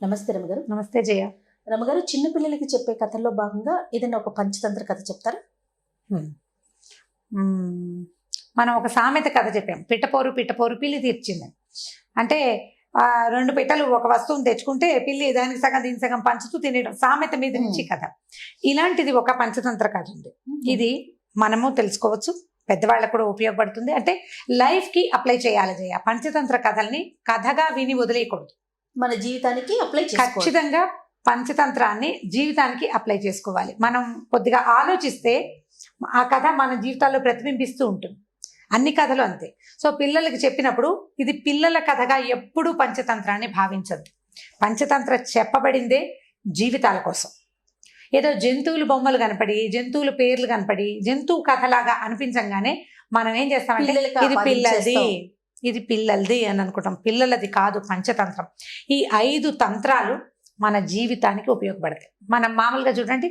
నమస్తే రమగారు. నమస్తే జయ. రమగారు, చిన్న పిల్లలకి చెప్పే కథల్లో భాగంగా ఏదైనా ఒక పంచతంత్ర కథ చెప్తారా? హ్మ్. మనం ఒక సామెత కథ చెప్పాం. పిట్టపోరు పిట్టపోరు పిల్లి తీర్చింది. అంటే రెండు పిట్టలు ఒక వస్తువుని తెచ్చుకుంటే పిల్లి దానికి సగం దీని సగం పంచుతూ తినేయడం, సామెత మీద నుంచి కథ. ఇలాంటిది ఒక పంచతంత్ర కథ ఉంది. ఇది మనము తెలుసుకోవచ్చు, పెద్దవాళ్ళకు కూడా ఉపయోగపడుతుంది. అంటే లైఫ్కి అప్లై చేయాలి జయ. పంచతంత్ర కథల్ని కథగా విని వదిలేయకూడదు, మన జీవితానికి అప్లై ఖచ్చితంగా పంచతంత్రాన్ని జీవితానికి అప్లై చేసుకోవాలి. మనం కొద్దిగా ఆలోచిస్తే ఆ కథ మన జీవితాల్లో ప్రతిబింబిస్తూ ఉంటుంది. అన్ని కథలు అంతే. సో పిల్లలకి చెప్పినప్పుడు ఇది పిల్లల కథగా ఎప్పుడూ పంచతంత్రాన్ని భావించద్దు. పంచతంత్ర చెప్పబడిందే జీవితాల కోసం. ఏదో జంతువులు బొమ్మలు కనపడి, జంతువుల పేర్లు కనపడి, జంతువు కథలాగా అనిపించంగానే మనం ఏం చేస్తామంటే ఇది పిల్లలది, ఇది పిల్లలది అని అనుకుంటాం. పిల్లలది కాదు పంచతంత్రం. ఈ 5 తంత్రాలు మన జీవితానికి ఉపయోగపడతాయి. మనం మామూలుగా చూడండి,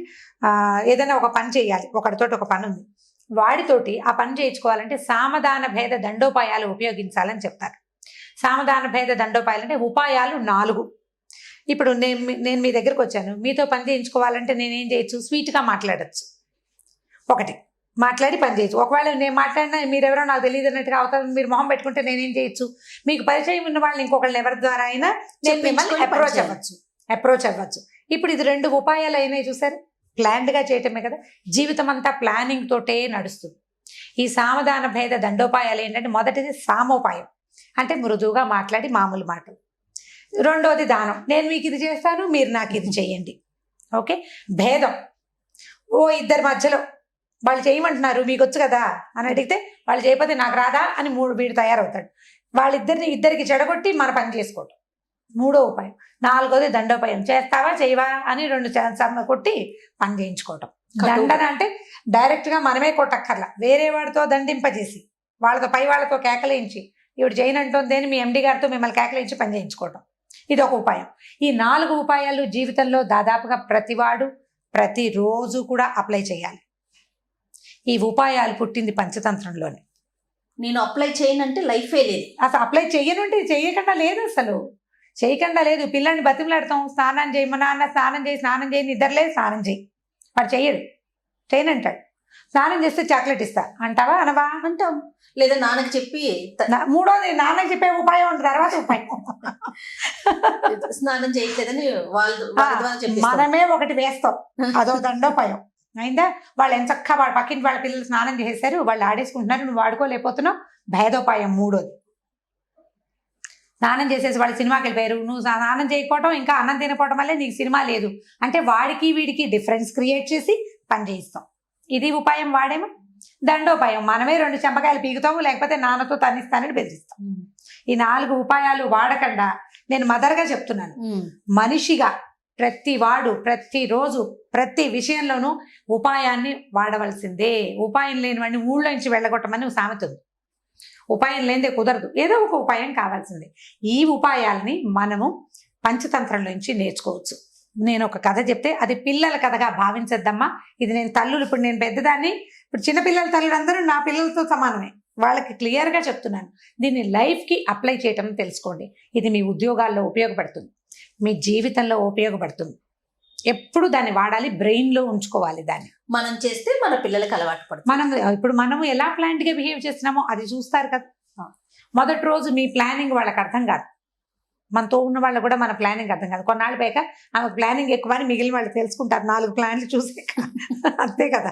ఏదైనా ఒక పని చేయాలి, ఒకటితోటి ఒక పని ఉంది, వాడితోటి ఆ పని చేయించుకోవాలంటే సామధాన భేద దండోపాయాలు ఉపయోగించాలని చెప్తారు. సామధాన భేద దండోపాయాలు అంటే ఉపాయాలు 4. ఇప్పుడు నేను మీ దగ్గరకు వచ్చాను, మీతో పని చేయించుకోవాలంటే నేనేం చేయొచ్చు? స్వీట్గా మాట్లాడచ్చు, ఒకటి మాట్లాడి పని చేయొచ్చు. ఒకవేళ నేను మాట్లాడినా మీరెవరో నాకు తెలియదు అన్నట్టుగా అవుతారు, మీరు మొహం పెట్టుకుంటే నేనేం చేయొచ్చు? మీకు పరిచయం ఉన్న వాళ్ళని ఇంకొకళ్ళని ఎవరి ద్వారా అయినా అప్రోచ్ అవ్వచ్చు. ఇప్పుడు ఇది 2 ఉపాయాలు అయినాయి చూసారు. ప్లాన్డ్గా చేయటమే కదా. జీవితం అంతా ప్లానింగ్ తోటే నడుస్తుంది. ఈ సామధాన భేద దండోపాయాలు ఏంటంటే, మొదటిది సామోపాయం, అంటే మృదువుగా మాట్లాడి మామూలు మాటలు. రెండోది దానం, నేను మీకు ఇది చేస్తాను, మీరు నాకు ఇది చేయండి. ఓకే. భేదం, ఇద్దరి మధ్యలో వాళ్ళు చేయమంటున్నారు, మీకు వచ్చు కదా అని అడిగితే వాళ్ళు చేయకపోతే నాకు రాదా అని వీడు తయారవుతాడు. ఇద్దరికి చెడగొట్టి మన పని చేసుకోవటం మూడో ఉపాయం. 4వది దండోపాయం, చేస్తావా చేయవా అని 2 కొట్టి పని చేయించుకోవటం. దండన అంటే డైరెక్ట్గా మనమే కొట్టక్కర్లా, వేరే వాడితో దండింపజేసి వాళ్ళతో పై వాళ్ళతో కేకలేయించి ఇవిడు చేయనంటోందేని మీ ఎండి గారితో మిమ్మల్ని కేకలేయించి పని చేయించుకోవటం, ఇది ఒక ఉపాయం. ఈ 4 ఉపాయాలు జీవితంలో దాదాపుగా ప్రతివాడు ప్రతిరోజు కూడా అప్లై చేయాలి. ఈ ఉపాయాలు పుట్టింది పంచతంత్రంలోనే. నేను అప్లై చేయనంటే లైఫే లేదు. అసలు అప్లై చెయ్యనంటే చేయకుండా లేదు, అసలు చేయకుండా లేదు. పిల్లల్ని బతిమలాడతాం, స్నానం చేయి, మా నాన్న స్నానం చేయి నిద్రలేదు, స్నానం చేయి, వాడు చెయ్యడు, చేయనంటాడు. స్నానం చేస్తే చాక్లెట్ ఇస్తా అంటావా అనవా? అంటాం. లేదా నాన్నకి చెప్పి, మూడోది నాన్నకి చెప్పే ఉపాయం ఉంది, తర్వాత ఉపాయం స్నానం చేయట్లేదని మనమే ఒకటి వేస్తాం, అదో దండోపాయం అయిందా. వాళ్ళు ఎంచక్క వాళ్ళ పక్కింటి వాళ్ళ పిల్లలు స్నానం చేసేసారు, వాళ్ళు ఆడేసుకుంటున్నారు, నువ్వు వాడుకోలేకపోతున్నావు, భేదోపాయం మూడోది. స్నానం చేసేసి వాళ్ళు సినిమాకి వెళ్ళిపోయారు, నువ్వు స్నానం చేయకపోవటం ఇంకా అన్నం తినకపోవడం వల్లే నీకు సినిమా లేదు అంటే వాడికి వీడికి డిఫరెన్స్ క్రియేట్ చేసి పని చేయిస్తాం. ఇది ఉపాయం. వాడేమో దండోపాయం, మనమే 2 చెంపకాయలు పీకుతాము, లేకపోతే నాన్నతో తన్నిస్తానని బెదిరిస్తాం. ఈ 4 ఉపాయాలు వాడకుండా, నేను మదర్గా చెప్తున్నాను, మనిషిగా ప్రతివాడు ప్రతిరోజు ప్రతి విషయంలోనూ ఉపాయాన్ని వాడవలసిందే. ఉపాయం లేని వాడిని ఊళ్ళో నుంచి వెళ్ళగొట్టమని సామెత ఉంది. ఉపాయం లేనిదే కుదరదు, ఏదో ఒక ఉపాయం కావాల్సిందే. ఈ ఉపాయాలని మనము పంచతంత్రంలో నుంచి నేర్చుకోవచ్చు. నేను ఒక కథ చెప్తే అది పిల్లల కథగా భావించద్దమ్మా. ఇది నేను తల్లులు, ఇప్పుడు నేను పెద్దదాన్ని, ఇప్పుడు చిన్నపిల్లల తల్లులు అందరూ నా పిల్లలతో సమానమే, వాళ్ళకి క్లియర్గా చెప్తున్నాను. దీన్ని లైఫ్కి అప్లై చేయటం తెలుసుకోండి. ఇది మీ ఉద్యోగాల్లో ఉపయోగపడుతుంది, మీ జీవితంలో ఉపయోగపడుతుంది. ఎప్పుడు దాన్ని వాడాలి, బ్రెయిన్లో ఉంచుకోవాలి. దాన్ని మనం చేస్తే మన పిల్లలకి అలవాటు పడుతుంది. ఇప్పుడు మనము ఎలా ప్లాన్డ్గా బిహేవ్ చేస్తున్నామో అది చూస్తారు కదా. మొదటి రోజు మీ ప్లానింగ్ వాళ్ళకి అర్థం కాదు, మనతో ఉన్న వాళ్ళు కూడా మన ప్లానింగ్ అర్థం కాదు. కొన్నాళ్ళు పైగా ఆమె ప్లానింగ్ ఎక్కువ అని మిగిలిన వాళ్ళు తెలుసుకుంటారు 4 ప్లాన్లు చూసే. అంతే కదా.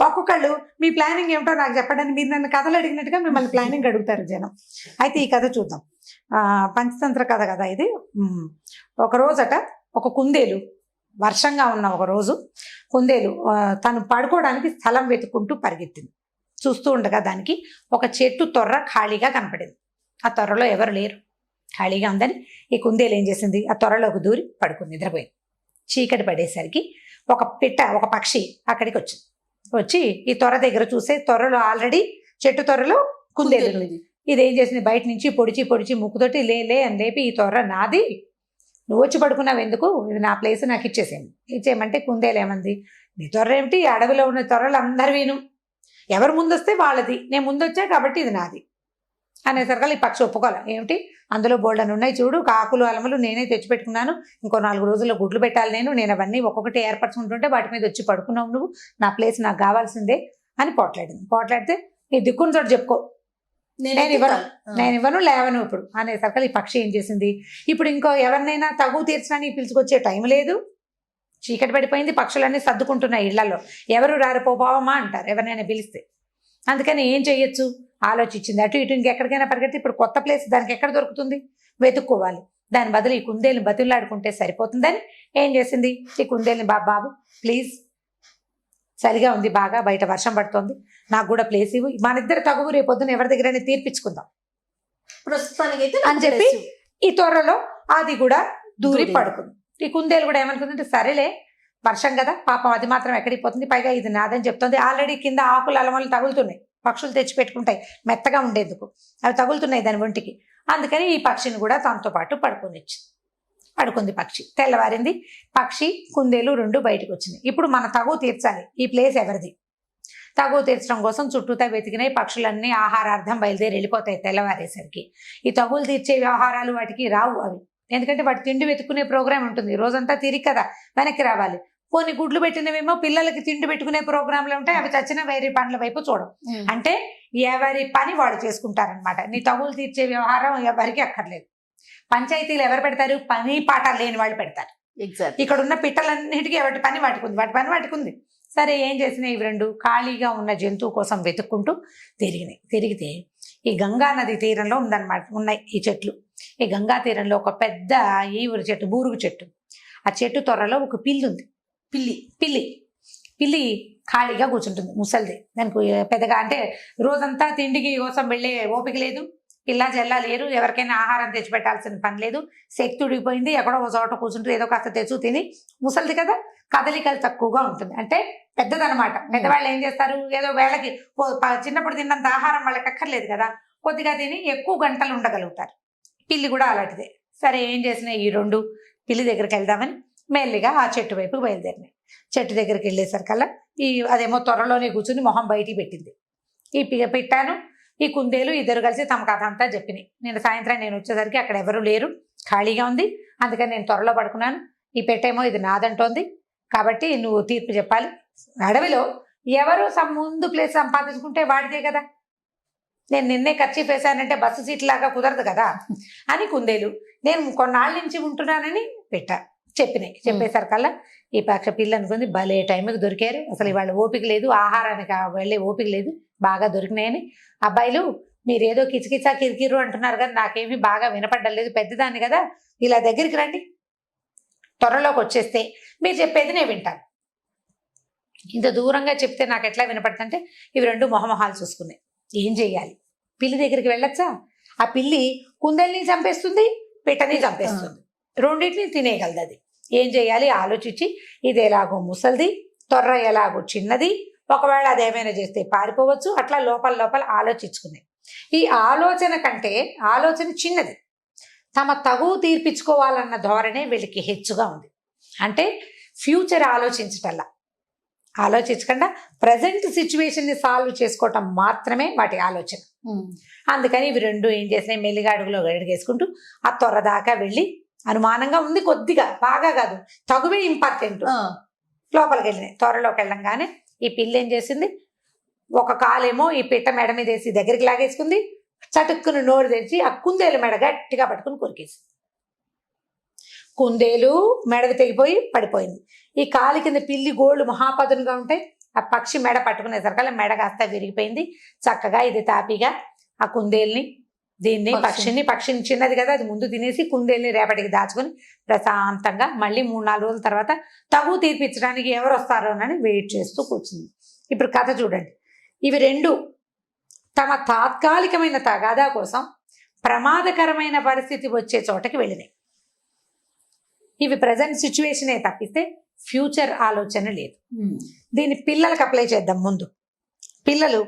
ఒక్కొక్కళ్ళు మీ ప్లానింగ్ ఏమిటో నాకు చెప్పడానికి మీరు నన్ను కథలు అడిగినట్టుగా మిమ్మల్ని ప్లానింగ్ అడుగుతారు జనం. అయితే ఈ కథ చూద్దాం. పంచతంత్ర కథ కదా ఇది. ఒక రోజట ఒక కుందేలు, వర్షంగా ఉన్న ఒక రోజు కుందేలు తను పడుకోవడానికి స్థలం వెతుక్కుంటూ పరిగెత్తింది. చూస్తూ ఉండగా దానికి ఒక చెట్టు తొర్ర ఖాళీగా కనపడింది. ఆ తొర్రలో ఎవరు లేరు, ఖాళీగా ఉందని ఈ కుందేలు ఏం చేసింది, ఆ తొర్రలోకి దూరి పడుకుంది, నిద్రపోయింది. చీకటి పడేసరికి ఒక పక్షి అక్కడికి వచ్చి ఈ తొర్ర దగ్గర చూసే, తొర్రలో ఆల్రెడీ చెట్టు తొర్రలో కుందేలు. ఇదేం చేసింది, బయట నుంచి పొడిచి ముక్కుతోటి లే అని లేపి, ఈ తొర్ర నాది, నువ్వు వచ్చి పడుకున్నావు ఎందుకు, ఇది నా ప్లేస్, నాకు ఇచ్చేయమంటే కుందేలు ఏమంది, నీ తొర్ర ఏమిటి, అడవిలో ఉన్న తొర్రలు అందరు విను, ఎవరు ముందొస్తే వాళ్ళది, నేను ముందొచ్చా కాబట్టి ఇది నాది. అనేసరికి ఈ పక్షి ఒప్పుకోవాలి. ఏమిటి అందులో బోల్డన్ ఉన్నాయి చూడు, కాకులు అలమలు నేనే తెచ్చిపెట్టుకున్నాను, ఇంకో 4 రోజుల్లో గుడ్లు పెట్టాలి, నేను అవన్నీ ఒక్కొక్కటి ఏర్పరచుకుంటుంటే వాటి మీద వచ్చి పడుకున్నావు నువ్వు, నా ప్లేస్ నాకు కావాల్సిందే అని పోట్లాడితే నీ దిక్కుని చోటు చెప్పుకో, నేను ఇవ్వను లేవను ఇప్పుడు అనేసరికి ఈ పక్షి ఏం చేసింది, ఇప్పుడు ఇంకో ఎవరినైనా తగు తీర్చడానికి పిలుచుకొచ్చే టైం లేదు, చీకటి పడిపోయింది, పక్షులన్నీ సర్దుకుంటున్నాయి ఇళ్లలో, ఎవరు రారు పోవమ్మా అంటారు ఎవరినైనా పిలిస్తే. అందుకని ఏం చెయ్యొచ్చు ఆలోచించింది, అటు ఇటు ఇంకెక్కడికైనా పరిగెత్తి ఇప్పుడు కొత్త ప్లేస్ దానికి ఎక్కడ దొరుకుతుంది, వెతుక్కోవాలి. దాని బదులు ఈ కుందేలుని బతులాడుకుంటే సరిపోతుందని ఏం చేసింది, ఈ కుందేలుని బాబు ప్లీజ్ చలిగా ఉంది బాగా, బయట వర్షం పడుతోంది, నాకు కూడా ప్లేస్ ఇవ్వు, మన ఇద్దరు తగువు రేపొద్దున ఎవరి దగ్గరైనా తీర్పించుకుందాం ప్రస్తుతానికి అని చెప్పి ఈ త్వరలో అది కూడా దూరి పడుకుంది. ఈ కుందేలు కూడా ఏమనుకుందంటే సరేలే వర్షం కదా పాపం అది మాత్రం ఎక్కడికి పోతుంది, పైగా ఇది నాదని చెప్తుంది, ఆల్రెడీ కింద ఆకులు అలమలు తగులుతున్నాయి, పక్షులు తెచ్చి పెట్టుకుంటాయి మెత్తగా ఉండేందుకు, అవి తగులుతున్నాయి దాని ఒంటికి. అందుకని ఈ పక్షిని కూడా తనతో పాటు పడుకుంది పక్షి. తెల్లవారింది, పక్షి కుందేలు 2 బయటకు వచ్చినాయి. ఇప్పుడు మన తగువ తీర్చాలి, ఈ ప్లేస్ ఎవరిది, తగువ తీర్చడం కోసం చుట్టూతా వెతికినాయి పక్షులన్నీ ఆహారార్థం బయలుదేరి వెళ్ళిపోతాయి తెల్లవారేసరికి. ఈ తగులు తీర్చే వ్యవహారాలు వాటికి రావు అవి, ఎందుకంటే వాటి తిండి వెతుక్కునే ప్రోగ్రామ్ ఉంటుంది, రోజంతా తిరిగి కదా వెనక్కి రావాలి. కొన్ని గుడ్లు పెట్టినవేమో పిల్లలకి తిండి పెట్టుకునే ప్రోగ్రాంలు ఉంటాయి, అవి చచ్చిన వేరే పనుల వైపు చూడం. అంటే ఎవరి పని వాడు చేసుకుంటారనమాట. నీ తగులు తీర్చే వ్యవహారం ఎవరికి అక్కర్లేదు. పంచాయతీలు ఎవరు పెడతారు, పని పాట లేని వాళ్ళు పెడతారు. ఇక్కడ ఉన్న పిట్టలన్నిటికీ వాటి పని వాటికుంది. సరే ఏం చేసినాయి, ఇవి 2 ఖాళీగా ఉన్న జంతువు కోసం వెతుక్కుంటూ తిరిగితే ఈ గంగా నది తీరంలో ఉన్నాయి ఈ చెట్లు. ఈ గంగా తీరంలో ఒక పెద్ద ఈవురు చెట్టు, బూరుగు చెట్టు, ఆ చెట్టు త్వరలో ఒక పిల్లి ఉంది. పిల్లి ఖాళీగా కూర్చుంటుంది, ముసలిది. దానికి పెద్దగా అంటే రోజంతా తిండికి కోసం వెళ్ళే ఓపిక లేదు, పిల్ల జల్లా లేరు, ఎవరికైనా ఆహారం తెచ్చిపెట్టాల్సిన పని లేదు, శక్తి ఉడిగిపోయింది, ఎక్కడో ఒక చోట కూర్చుంటుంది, ఏదో కాస్త తెచ్చు తిని, ముసలిది కదా కదలికలు తక్కువగా ఉంటుంది, అంటే పెద్దదనమాట. పెద్దవాళ్ళు ఏం చేస్తారు, ఏదో వేళకి చిన్నప్పుడు తిన్నంత ఆహారం వాళ్ళకి అక్కర్లేదు కదా, కొద్దిగా తిని ఎక్కువ గంటలు ఉండగలుగుతారు. పిల్లి కూడా అలాంటిదే. సరే ఏం చేసినాయి, ఈ 2 పిల్లి దగ్గరికి వెళ్దామని మెల్లిగా ఆ చెట్టు వైపుకి బయలుదేరినాయి. చెట్టు దగ్గరికి వెళ్ళేసరికల్లా అదేమో త్వరలోనే కూర్చుని మొహం బయటికి పెట్టింది. ఈ పిట్టాను ఈ కుందేలు ఇద్దరు కలిసి తమ కథ అంతా చెప్పినాయి. సాయంత్రం నేను వచ్చేసరికి అక్కడ ఎవరు లేరు, ఖాళీగా ఉంది, అందుకని నేను త్వరలో పడుకున్నాను, ఈ పెట్టేమో ఇది నాదంటోంది, కాబట్టి నువ్వు తీర్పు చెప్పాలి. అడవిలో ఎవరు ముందు ప్లేస్ సంపాదించుకుంటే వాడిదే కదా, నేను నిన్నే ఖర్చు వేశానంటే బస్సు సీట్ లాగా కుదరదు కదా అని కుందేలు, నేను కొన్నాళ్ళ నుంచి ఉంటున్నానని చెప్పేసరికల్లా ఈ పక్ష పిల్ల అనుకుంది, భలే టైంకి దొరికారు, అసలు ఇవాళ ఓపిక లేదు, ఆహారానికి వెళ్ళే ఓపిక లేదు, బాగా దొరికినాయని. అబ్బాయిలు మీరేదో కిచకిచా కిరికిరు అంటున్నారు కదా, నాకేమీ బాగా వినపడ్డలేదు, పెద్దదాన్ని కదా, ఇలా దగ్గరికి రండి, త్వరలోకి వచ్చేస్తే మీరు చెప్పేది నేను వింటాను. ఇంత దూరంగా చెప్తే నాకు ఎట్లా వినపడుతుంటే ఇవి 2 మొహమొహాలు చూసుకున్నాయి. ఏం చెయ్యాలి, పిల్లి దగ్గరికి వెళ్ళొచ్చా, ఆ పిల్లి కుందేల్ని చంపేస్తుంది, పిట్టని చంపేస్తుంది, రెండింటిని తినేయగలదు. అది ఏం చేయాలి ఆలోచించి, ఇది ఎలాగో ముసలిది, తొర్ర ఎలాగో చిన్నది, ఒకవేళ అదేమైనా చేస్తే పారిపోవచ్చు, అట్లా లోపల ఆలోచించుకున్నాయి. ఈ ఆలోచన కంటే ఆలోచన చిన్నది, తమ తగువ తీర్పించుకోవాలన్న ధోరణే వీళ్ళకి హెచ్చుగా ఉంది. అంటే ఫ్యూచర్ ఆలోచించకుండా ప్రజెంట్ సిచ్యువేషన్ని సాల్వ్ చేసుకోవటం మాత్రమే వాటి ఆలోచన. అందుకని ఇవి 2 ఏం చేసినాయి, మెల్లిగా అడుగులో అడుగేసుకుంటూ ఆ త్వర దాకా వెళ్ళి, అనుమానంగా ఉంది కొద్దిగా, బాగా కాదు, తగువే ఇంపార్టెంట్, లోపలికి వెళ్ళినాయి. త్వరలోకి వెళ్ళంగానే ఈ పిల్లి ఏం చేసింది, ఒక కాలేమో ఈ పిట్ట మెడ మీద వేసి దగ్గరికి లాగేసుకుంది, చటుక్కును నోరు తెరిచి ఆ కుందేలు మెడ గట్టిగా పట్టుకుని కొరికేసి, కుందేలు మెడకు తెగిపోయి పడిపోయింది. ఈ కాలి కింద పిల్లి గోళ్ళు మహాపదునుగా ఉంటాయి, ఆ పక్షి మెడ పట్టుకునేసరికల్లా మెడ కాస్త విరిగిపోయింది. చక్కగా ఇది తాపిగా ఆ కుందేల్ని పక్షిని చిన్నది కదా, అది ముందు తినేసి కుందేల్ని రేపటికి దాచుకొని ప్రశాంతంగా మళ్ళీ 3-4 రోజుల తర్వాత తగు తీర్పించడానికి ఎవరు వస్తారోనని వెయిట్ చేస్తూ కూర్చుంది. ఇప్పుడు కథ చూడండి, ఇవి 2 తమ తాత్కాలికమైన తగాదా కోసం ప్రమాదకరమైన పరిస్థితి వచ్చే చోటకి వెళ్ళినాయి. ఇవి ప్రజెంట్ సిచ్యువేషనే తప్పిస్తే ఫ్యూచర్ ఆలోచన లేదు. దీన్ని పిల్లలకు అప్లై చేద్దాం. ముందు పిల్లలు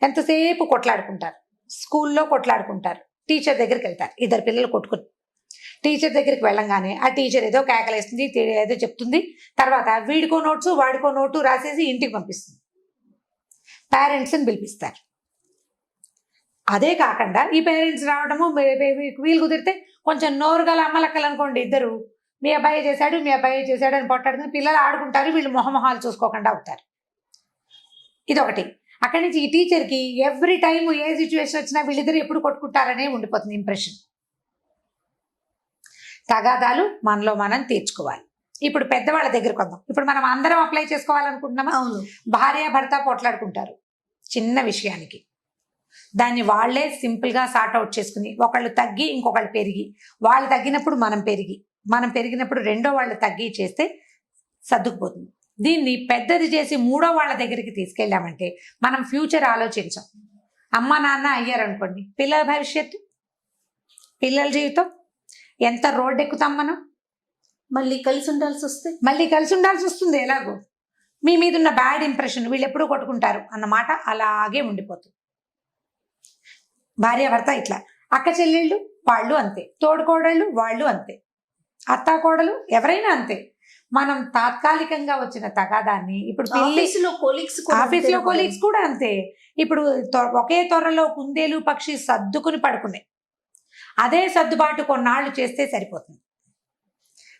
ఎంతసేపు కొట్లాడుకుంటారు, స్కూల్లో కొట్లాడుకుంటారు, టీచర్ దగ్గరికి వెళ్తారు, 2 పిల్లలు కొట్టుకుని టీచర్ దగ్గరికి వెళ్ళంగానే ఆ టీచర్ ఏదో కేకలేస్తుంది, ఏదో చెప్తుంది, తర్వాత వీడికో నోట్సు వాడికో నోటు రాసేసి ఇంటికి పంపిస్తుంది. పేరెంట్స్ని పిలిపిస్తారు. అదే కాకుండా ఈ పేరెంట్స్ రావడము వీలు కుదిరితే కొంచెం నోరు గల అమ్మలక్కలు అనుకోండి, ఇద్దరు మీ అబ్బాయి చేశాడు అని పొట్టాడుకుని పిల్లలు ఆడుకుంటారు, వీళ్ళు మొహమొహాలు చూసుకోకుండా అవుతారు. ఇదొకటి. అక్కడి నుంచి ఈ టీచర్కి ఎవ్రీ టైం ఏ సిచ్యువేషన్ వచ్చినా వీళ్ళిద్దరు ఎప్పుడు కొట్టుకుంటారనే ఉండిపోతుంది ఇంప్రెషన్. తగాదాలు మనలో మనం తీర్చుకోవాలి. ఇప్పుడు పెద్దవాళ్ళ దగ్గరకు వద్దాం. ఇప్పుడు మనం అందరం అప్లై చేసుకోవాలనుకుంటున్నామా? అవును. భార్య భర్త పోట్లాడుకుంటారు చిన్న విషయానికి, దాన్ని వాళ్లే సింపుల్గా సార్ట్అవుట్ చేసుకుని, ఒకళ్ళు తగ్గి ఇంకొకళ్ళు పెరిగి, వాళ్ళు తగ్గినప్పుడు మనం పెరిగినప్పుడు రెండో వాళ్ళు తగ్గి చేస్తే సర్దుకుపోతుంది. దీన్ని పెద్దది చేసి మూడో వాళ్ళ దగ్గరికి తీసుకెళ్ళామంటే మనం ఫ్యూచర్ ఆలోచించాం. అమ్మ నాన్న అయ్యారనుకోండి, పిల్లల భవిష్యత్తు, పిల్లల జీవితం, ఎంత రోడ్డు ఎక్కుతాం మనం. మళ్ళీ కలిసి ఉండాల్సి వస్తుంది. ఎలాగో మీ మీద ఉన్న బ్యాడ్ ఇంప్రెషన్ వీళ్ళు ఎప్పుడూ కొట్టుకుంటారు అన్నమాట అలాగే ఉండిపోతుంది. భార్య భర్త ఇట్లా, అక్క చెల్లెళ్ళు వాళ్ళు అంతే, తోడుకోడళ్ళు వాళ్ళు అంతే, అత్తా కోడలు ఎవరైనా అంతే. మనం తాత్కాలికంగా వచ్చిన తగాదాన్ని ఇప్పుడు ఆఫీసులో కొలీగ్స్ కూడా అంతే. ఇప్పుడు ఒకే త్వరలో కుందేలు పక్షి సర్దుకుని పడుకునే, అదే సర్దుబాటు కొన్నాళ్ళు చేస్తే సరిపోతుంది.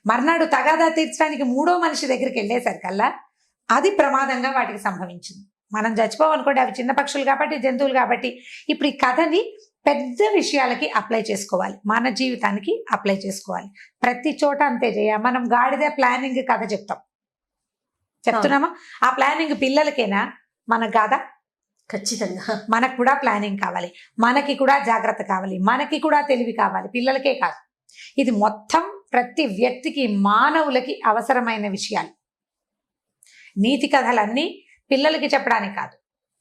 మర్నాడు తగాదా తీర్చడానికి మూడో మనిషి దగ్గరికి వెళ్ళేసరికల్లా అది ప్రమాదంగా వాటికి సంభవించింది. మనం చచ్చిపోవనుకోండి, అవి చిన్న పక్షులు కాబట్టి, జంతువులు కాబట్టి. ఇప్పుడు ఈ కథని పెద్ద విషయాలకి అప్లై చేసుకోవాలి, మన జీవితానికి అప్లై చేసుకోవాలి. ప్రతి చోట అంతే చేయాలి. మనం గాడిద ప్లానింగ్ కథ చెప్తున్నామా? ఆ ప్లానింగ్ పిల్లలకేనా? మనకు కాదా? ఖచ్చితంగా మనకు కూడా ప్లానింగ్ కావాలి, మనకి కూడా జాగ్రత్త కావాలి, మనకి కూడా తెలివి కావాలి, పిల్లలకే కాదు. ఇది మొత్తం ప్రతి వ్యక్తికి, మానవులకి అవసరమైన విషయాలు. నీతి కథలన్నీ పిల్లలకి చెప్పడానికి కాదు,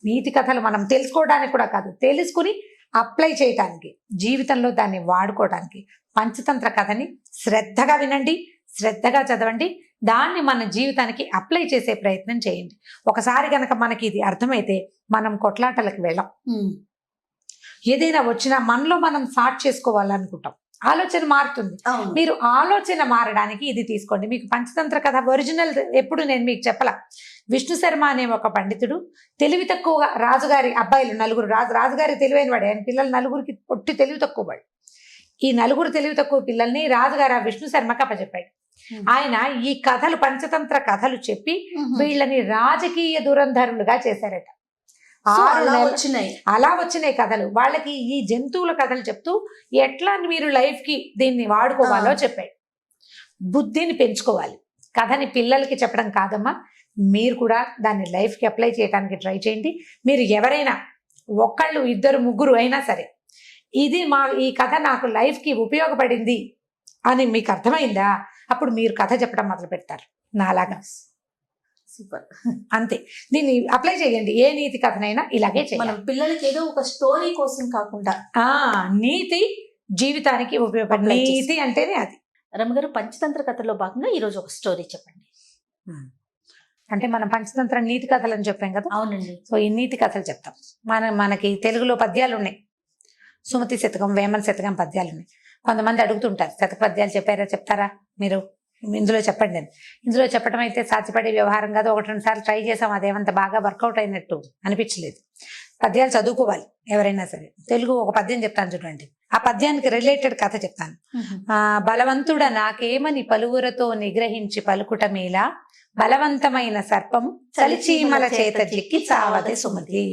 నీతి కథలు మనం తెలుసుకోవడానికి కూడా కాదు, తెలుసుకుని అప్లై చేయటానికి, జీవితంలో దాన్ని వాడుకోవడానికి. పంచతంత్ర కథని శ్రద్ధగా వినండి, శ్రద్ధగా చదవండి, దాన్ని మన జీవితానికి అప్లై చేసే ప్రయత్నం చేయండి. ఒకసారి కనుక మనకి ఇది అర్థమైతే మనం కొట్లాటలకు వెళ్ళాం. ఏదైనా వచ్చినా మనలో మనం సార్ట్ చేసుకోవాలనుకుంటాం, ఆలోచన మారుతుంది. మీరు ఆలోచన మారడానికి ఇది తీసుకోండి. మీకు పంచతంత్ర కథ ఒరిజినల్ ఎప్పుడు నేను మీకు చెప్పలా. విష్ణు శర్మ అనే ఒక పండితుడు తెలివి తక్కువగా, రాజుగారి అబ్బాయిలు నలుగురు, రాజుగారి తెలివైన వాడు, ఆయన పిల్లలు నలుగురికి పొట్టి తెలివి తక్కువ వాడు. ఈ నలుగురు తెలివి తక్కువ పిల్లల్ని రాజుగారు విష్ణు శర్మకి అప్పచెప్పాడు. ఆయన ఈ కథలు, పంచతంత్ర కథలు చెప్పి వీళ్ళని రాజకీయ దురంధరులుగా చేశారట. అలా వచ్చినాయి కథలు. వాళ్ళకి ఈ జంతువుల కథలు చెప్తూ ఎట్లా మీరు లైఫ్ కి దీన్ని వాడుకోవాలో చెప్పాడు. బుద్ధిని పెంచుకోవాలి. కథని పిల్లలకి చెప్పడం కాదమ్మా, మీరు కూడా దాన్ని లైఫ్ కి అప్లై చేయడానికి ట్రై చేయండి. మీరు ఎవరైనా ఒకళ్ళు, ఇద్దరు, ముగ్గురు అయినా సరే, ఇది ఈ కథ నాకు లైఫ్ కి ఉపయోగపడింది అని మీకు అర్థమైందా, అప్పుడు మీరు కథ చెప్పడం మొదలు పెడతారు నాలాగా. సూపర్. అంతే, దీన్ని అప్లై చేయండి. ఏ నీతి కథనైనా ఇలాగే చేయాలి. మనం పిల్లలకి ఏదో ఒక స్టోరీ కోసం కాకుండా నీతి జీవితానికి ఉపయోగపడే నీతి అంటేనే అది. రమగారు, పంచతంత్ర కథలో భాగంగా ఈరోజు ఒక స్టోరీ చెప్పండి. అంటే మనం పంచతంత్ర నీతి కథలు అని చెప్పాం కదా. అవునండి. సో ఈ నీతి కథలు చెప్తాం. మనకి తెలుగులో పద్యాలు ఉన్నాయి. సుమతి శతకం, వేమన శతకం పద్యాలు ఉన్నాయి. కొంతమంది అడుగుతుంటారు, శతక పద్యాలు చెప్తారా మీరు, ఇందులో చెప్పండి అని. ఇందులో చెప్పడం అయితే సాధ్యపడే వ్యవహారం కాదు. 1-2 సార్లు ట్రై చేసాం, అదేమంత బాగా వర్కౌట్ అయినట్టు అనిపించలేదు. పద్యాలు చదువుకోవాలి ఎవరైనా సరే. తెలుగు ఒక పద్యం చెప్తాను చూడండి, ఆ పద్యానికి రిలేటెడ్ కథ చెప్తాను. బలవంతుడ నాకేమని పలువురతో నిగ్రహించి పలుకుట మేలా, బలవంతమైన సర్పము చలిచీమల చేత చిక్కి చావదే సుమతి.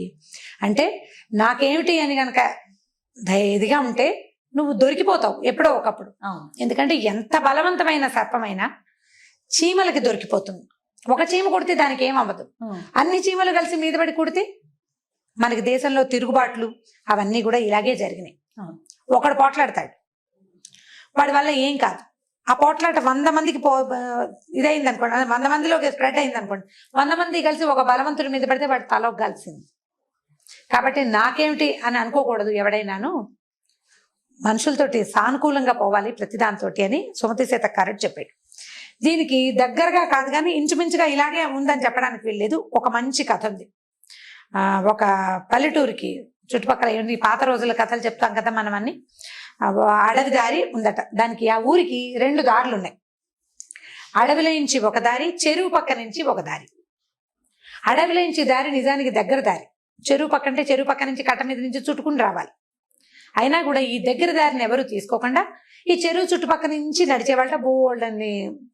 అంటే నాకేమిటి అని గనక ఇదిగా ఉంటే నువ్వు దొరికిపోతావు ఎప్పుడో ఒకప్పుడు. ఎందుకంటే ఎంత బలవంతమైన సర్పమైనా చీమలకి దొరికిపోతుంది. ఒక చీమ కొడితే దానికి ఏమవ్వదు, అన్ని చీమలు కలిసి మీద పడి కొడితే మనకి దేశంలో తిరుగుబాట్లు అవన్నీ కూడా ఇలాగే జరిగినాయి. ఒకడు పోట్లాడతాడు, వాడి వల్ల ఏం కాదు. ఆ పోట్లాట 100 మందికి ఇదైంది అనుకోండి, 100 మందిలోకి స్ప్రెడ్ అయింది అనుకోండి, 100 మంది కలిసి ఒక బలవంతుడి మీద పడితే వాడి తలకు కలిసింది. కాబట్టి నాకేమిటి అని అనుకోకూడదు. ఎవడైనాను మనుషులతోటి సానుకూలంగా పోవాలి ప్రతిదానితో అని సుమతి శతకారుడు చెప్పాడు. దీనికి దగ్గరగా కాదు కానీ ఇంచుమించుగా ఇలాగే ఉందని చెప్పడానికి వీల్లేదు. ఒక మంచి కథ ఉంది. ఒక పల్లెటూరికి చుట్టుపక్కల ఈ పాత రోజుల కథలు చెప్తాం కదా మనం అన్ని. అడవి దారి ఉందట. దానికి ఆ ఊరికి 2 దారులు ఉన్నాయి. అడవిలో నుంచి ఒక దారి, చెరువు పక్క నుంచి ఒక దారి. అడవిలో నుంచి దారి నిజానికి దగ్గర దారి. చెరువు పక్క అంటే చెరువు పక్క నుంచి కట్ట మీద నుంచి చుట్టుకుని రావాలి. అయినా కూడా ఈ దగ్గర దారిని ఎవరు తీసుకోకుండా ఈ చెరువు చుట్టుపక్కల నుంచి నడిచే వాళ్ళ బోల్డని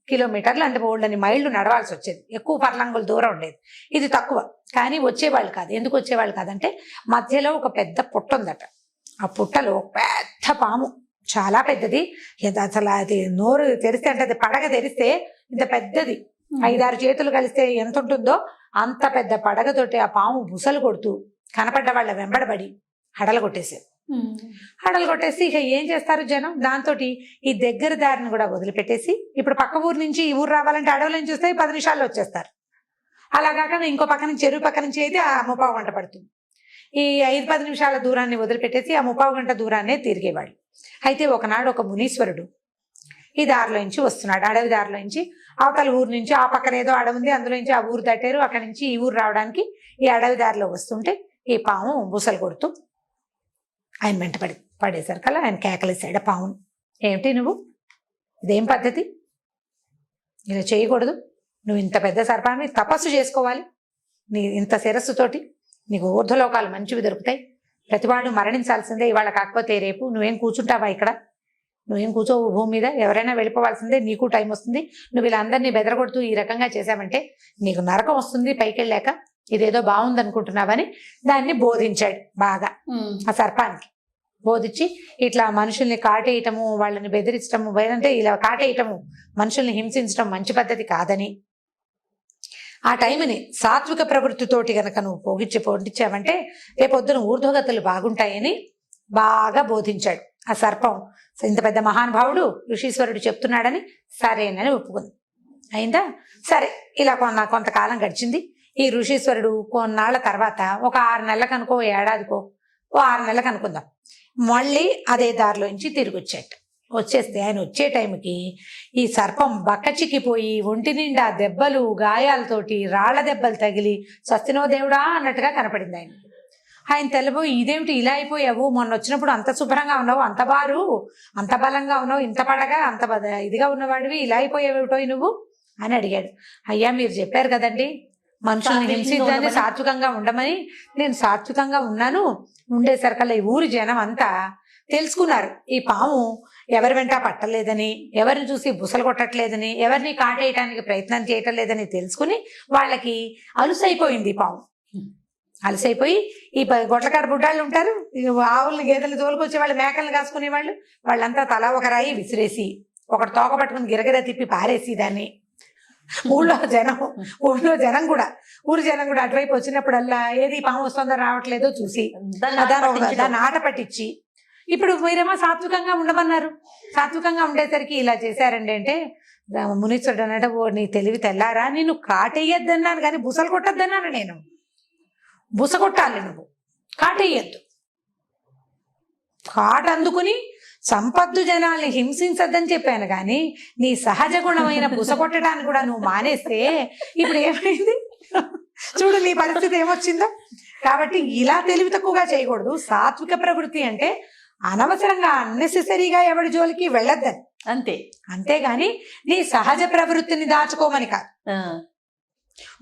కిలోమీటర్లు అంటే బోల్డని మైళ్ళు నడవాల్సి వచ్చేది. ఎక్కువ పర్లంగుల దూరం ఉండేది. ఇది తక్కువ. కానీ వచ్చేవాళ్ళు కాదు. ఎందుకు వచ్చేవాళ్ళు కాదంటే మధ్యలో ఒక పెద్ద పుట్ట ఉందట. ఆ పుట్టలో పెద్ద పాము, చాలా పెద్దది. అసలు అది నోరు తెరిస్తే అంటే అది పడగ తెరిస్తే ఇంత పెద్దది, 5-6 చేతులు కలిస్తే ఎంత ఉంటుందో అంత పెద్ద పడగతోటి ఆ పాము బుసలు కొడుతూ కనపడ్డ వాళ్ళ వెంబడబడి హడలు కొట్టేసేది. హడలు కొట్టేసి ఇక ఏం చేస్తారు జనం, దాంతో ఈ దగ్గర దారిని కూడా వదిలిపెట్టేసి ఇప్పుడు పక్క ఊరు నుంచి ఈ ఊరు రావాలంటే అడవుల నుంచి వస్తే 10 నిమిషాల్లో వచ్చేస్తారు. అలా కాకుండా ఇంకో పక్క నుంచి చెరువు పక్క నుంచి అయితే ఆ 30 గంట పడుతుంది. ఈ 5-10 నిమిషాల దూరాన్ని వదిలిపెట్టేసి ఆ 30 గంట దూరాన్నే తిరిగేవాళ్ళు. అయితే ఒకనాడు ఒక మునీశ్వరుడు ఈ దారిలో నుంచి వస్తున్నాడు. అడవి దారిలో నుంచి అవతల ఊరు నుంచి, ఆ పక్కన ఏదో అడవి ఉంది, అందులో నుంచి ఆ ఊరు దాటారు. అక్కడి నుంచి ఈ ఊరు రావడానికి ఈ అడవి దారిలో వస్తుంటే ఈ పాము బుసలు కొడుతూ ఆయన వెంట పడేసరికల్లా ఆయన కేకలేసాడు పామును. ఏమిటి నువ్వు, ఇదేం పద్ధతి, ఇలా చేయకూడదు, నువ్వు ఇంత పెద్ద సర్పాన్ని తపస్సు చేసుకోవాలి, నీ ఇంత శిరస్సుతోటి నీకు ఊర్ధ్వలోకాలు మంచివి దొరుకుతాయి, ప్రతివాడు మరణించాల్సిందే ఇవాళ కాకపోతే రేపు, నువ్వేం కూర్చుంటావా ఇక్కడ, నువ్వేం కూర్చోవు భూమి మీద, ఎవరైనా వెళ్ళిపోవాల్సిందే, నీకు టైం వస్తుంది, నువ్వు ఇలా అందరినీ బెదరగొడుతూ ఈ రకంగా చేశావంటే నీకు నరకం వస్తుంది పైకి వెళ్ళాక, ఇదేదో బాగుంది అనుకుంటున్నావని దాన్ని బోధించాడు బాగా. ఆ సర్పానికి బోధించి ఇట్లా మనుషుల్ని కాటేయటము, వాళ్ళని బెదిరించటము, అంటే ఇలా కాటేయటము, మనుషుల్ని హింసించడం మంచి పద్ధతి కాదని, ఆ టైంని సాత్విక ప్రవృత్తితోటి గనక నువ్వు పొందించావంటే రేపొద్దున ఊర్ధ్వగతులు బాగుంటాయని బాగా బోధించాడు. ఆ సర్పం ఇంత పెద్ద మహానుభావుడు ఋషీశ్వరుడు చెప్తున్నాడని సరేనని ఒప్పుకుంది. అయిందా, సరే ఇలా కొంతకాలం గడిచింది. ఈ ఋషీశ్వరుడు కొన్నాళ్ల తర్వాత ఒక 6 నెలలకు అనుకో, ఏడాదికో, 6 నెలలకు అనుకుందాం, మళ్ళీ అదే దారిలోంచి తిరిగి వచ్చేస్తే ఆయన వచ్చే టైంకి ఈ సర్పం బక్కచిక్కిపోయి ఒంటి నిండా దెబ్బలు, గాయాలతోటి, రాళ్ల దెబ్బలు తగిలి సస్తినో దేవుడా అన్నట్టుగా కనపడింది ఆయన. ఆయన తెల్లబోయి, ఇదేమిటి ఇలా అయిపోయావు, మొన్న వచ్చినప్పుడు అంత శుభ్రంగా ఉన్నావు, అంత బారు, అంత బలంగా ఉన్నావు, ఇంత పడగా అంత ఇదిగా ఉన్నవాడివి, ఇలా అయిపోయావేటో నువ్వు అని అడిగాడు. అయ్యా మీరు చెప్పారు కదండి మనుషుల్ని హింసించని సాత్వికంగా ఉండమని, నేను సాత్వికంగా ఉన్నాను. ఉండేసరికల్లా ఈ ఊరి జనం అంతా తెలుసుకున్నారు ఈ పాము ఎవరి వెంట పట్టలేదని, ఎవరిని చూసి బుసలు కొట్టట్లేదని, ఎవరిని కాటేయటానికి ప్రయత్నం చేయటం లేదని తెలుసుకుని వాళ్ళకి అలుసైపోయింది ఈ పాము. అలసైపోయి ఈ గొడ్లకాడ బుడ్డాళ్ళు ఉంటారు, ఆవుల్ని గేదెలు తోలుకొచ్చే వాళ్ళు, మేకలను కాసుకునే వాళ్ళు, వాళ్ళంతా తలా ఒక రాయి విసిరేసి ఒకటి తోక పట్టుకుని గిరగిర తిప్పి పారేసి దాన్ని ఊళ్ళో జనం కూడా ఊరి జనం కూడా అటువైపు వచ్చినప్పుడల్లా ఏది పాము వస్తుందో రావట్లేదో చూసి దాన్ని ఆట పట్టించి, ఇప్పుడు మీరేమో సాత్వికంగా ఉండమన్నారు, సాత్వికంగా ఉండేసరికి ఇలా చేశారండి అంటే మునీశ్వరుడు అన్నట్టు, ఓ నీ తెలివి తెల్లారా, నేను కాటేయొద్దన్నాను కానీ బుసలు కొట్టొద్దన్నాను, నేను బుస కొట్టాలి, నువ్వు కాటేయద్దు, కాట అందుకుని సంపద్దు జనాల్ని హింసించద్దని చెప్పాను కానీ నీ సహజ గుణమైన బుస కొట్టడానికి కూడా నువ్వు మానేస్తే ఇప్పుడు ఏమైంది చూడు నీ పరిస్థితి ఏమొచ్చిందో. కాబట్టి ఇలా తెలివి తక్కువగా చేయకూడదు. సాత్విక ప్రవృత్తి అంటే అనవసరంగా అన్నెసెసరీగా ఎవరి జోలికి వెళ్ళొద్దని, అంతేగాని నీ సహజ ప్రవృత్తిని దాచుకోమని కాదు.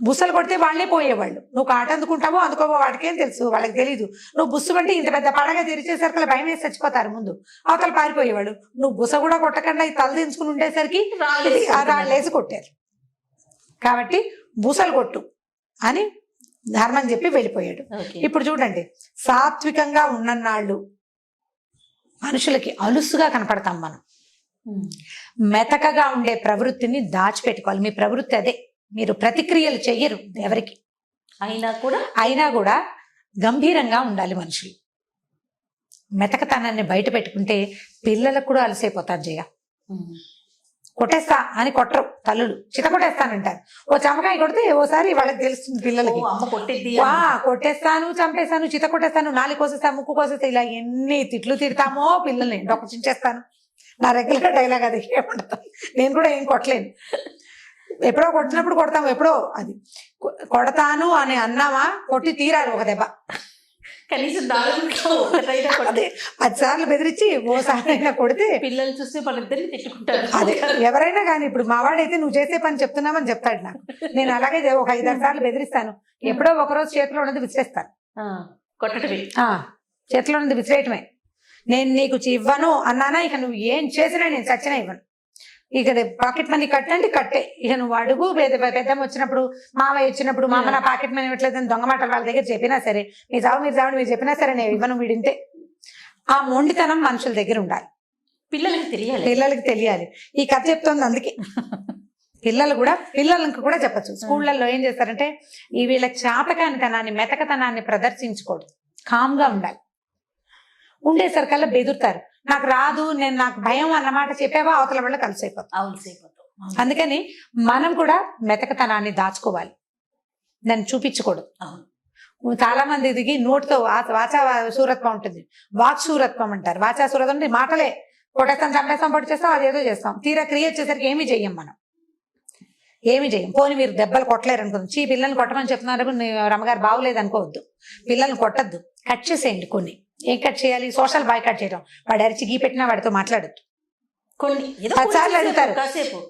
బుసలు కొడితే వాళ్ళే పోయేవాళ్ళు, నువ్వు కాట అందుకుంటావో అందుకోవో వాడికేం తెలుసు, వాళ్ళకి తెలీదు. నువ్వు బుస్సు అంటే ఇంత పెద్ద పడగా తెరిచేసరికి భయం వేసి చచ్చిపోతారు ముందు, అవతల పారిపోయేవాళ్ళు. నువ్వు బుస కూడా కొట్టకుండా తల దించుకుని ఉండేసరికి రాళ్ళేసి కొట్టారు. కాబట్టి బుసలు కొట్టు అని ధర్మం చెప్పి వెళ్ళిపోయాడు. ఇప్పుడు చూడండి, సాత్వికంగా ఉన్ననాళ్ళు మనుషులకి అలుసుగా కనపడతాం మనం. మెతకగా ఉండే ప్రవృత్తిని దాచిపెట్టుకోవాలి. మీ ప్రవృత్తి అదే, మీరు ప్రతిక్రియలు చెయ్యరు ఎవరికి అయినా కూడా గంభీరంగా ఉండాలి మనుషులు. మెతకతనాన్ని బయట పెట్టుకుంటే పిల్లలకు కూడా అలసైపోతారు. జయ కొట్టేస్తా అని కొట్టరు తల్లులు, చిత కొట్టేస్తానంటారు. ఓ చమకాయ కొడితే ఓసారి వాళ్ళకి తెలుస్తుంది పిల్లలకి, కొట్టేస్తాను, చంపేస్తాను, చిత కొట్టేస్తాను, నాలుగు కోసేస్తాను, ముక్కు కోసేస్తా, ఇలా ఎన్ని తిట్లు తిడతామో పిల్లల్ని. డొక్క చించేస్తాను, నా రెగ్యులర్ డైలాగ్ అది. ఏమంటాను, నేను కూడా ఏం కొట్టలేను. ఎప్పుడో కొట్టినప్పుడు కొడతాము, ఎప్పుడో అది కొడతాను అని అన్నామా కొట్టి తీరాలి ఒక దెబ్బ. కనీసం 10 సార్లు బెదిరించి ఓసారి అయినా కొడితే పిల్లలు చూస్తే వాళ్ళిద్దరిని తిట్టుకుంటారు. అదే ఎవరైనా కానీ, ఇప్పుడు మావాడైతే నువ్వు చేసే పని చెప్తున్నామని చెప్తాడు నాకు. నేను అలాగే ఒక 5-6 సార్లు బెదిరిస్తాను. ఎప్పుడో ఒకరోజు చేతిలో ఉన్నది విసిరేస్తాను. కొట్టడమే, చేతిలో ఉన్నది విసిరేయటమే. నేను నీకు ఇవ్వను అన్నానా, ఇక నువ్వు ఏం చేసినా నేను చచ్చినా ఇవ్వను. ఇక పాకెట్ మనీ కట్టండి కట్టే, ఇక నువ్వు అడుగు. పెద్దమ్మ వచ్చినప్పుడు, మావయ్య వచ్చినప్పుడు, మామ నా పాకెట్ మనీ ఇవ్వట్లేదని దొంగ మాటలు వాళ్ళ దగ్గర చెప్పినా సరే, మీరు చావండి మీరు చెప్పినా సరే నేను ఇవ్వను వీడింతే. ఆ మొండితనం మనుషుల దగ్గర ఉండాలి, పిల్లలకి తెలియాలి. ఈ కథ చెప్తోంది అందుకే. పిల్లలకు కూడా చెప్పచ్చు. స్కూళ్ళల్లో ఏం చేస్తారంటే ఈ వీళ్ళ చాతకానితనాన్ని, మెతకతనాన్ని ప్రదర్శించకూడదు, కామ్గా ఉండాలి. ఉండేసరికల్లా బెదురుతారు, నాకు రాదు, నాకు భయం అన్నమాట చెప్పావా అవతల వల్ల కలిసైపోతాం. అందుకని మనం కూడా మెతకతనాన్ని దాచుకోవాలి, దాన్ని చూపించకూడదు. చాలా మంది దిగి నోటితో వాచా శూరత్వం ఉంటుంది, వాక్ శూరత్వం అంటారు. వాచా శూరత్వం అంటే మాటలే, కొట్టేస్తాం, చంపేస్తాం, పొడి చేస్తాం, అదేదో చేస్తాం. తీరా క్రియేట్ చేసరికి ఏమీ చెయ్యం, మనం ఏమి చేయం. పోనీ మీరు దెబ్బలు కొట్టలేరు అనుకుంది, పిల్లల్ని కొట్టమని చెప్తున్నారు, రమ్మగారు బాగులేదు అనుకోవద్దు, పిల్లల్ని కొట్టద్దు, కట్ చేసేయండి. కొన్ని ఏం కట్ చేయాలి, సోషల్ బాయ్ కట్ చేయడం. వాడు అరిచి గీ పెట్టినా వాడితో మాట్లాడద్దు. 10 అడుగుతారు,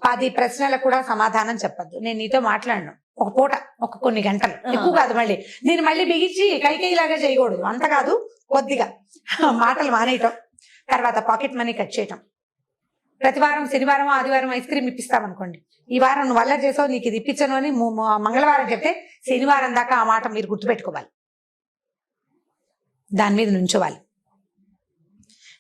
10 ప్రశ్నలకు కూడా సమాధానం చెప్పద్దు. నేను నీతో మాట్లాడను ఒక పూట, కొన్ని గంటలు, ఎక్కువ కాదు. నేను మళ్ళీ బిగించి కైకేయిలాగా చేయకూడదు, అంత కాదు, కొద్దిగా మాటలు మానేయటం. తర్వాత పాకెట్ మనీ కట్ చేయటం. ప్రతి వారం శనివారం ఆదివారం ఐస్ క్రీమ్ ఇప్పిస్తాం అనుకోండి, ఈ వారం నువ్వు వల్ల చేసావు, నీకు ఇది ఇప్పించను అని మంగళవారం చెప్తే శనివారం దాకా ఆ మాట మీరు గుర్తుపెట్టుకోవాలి, దాని మీద నుంచోవాలి,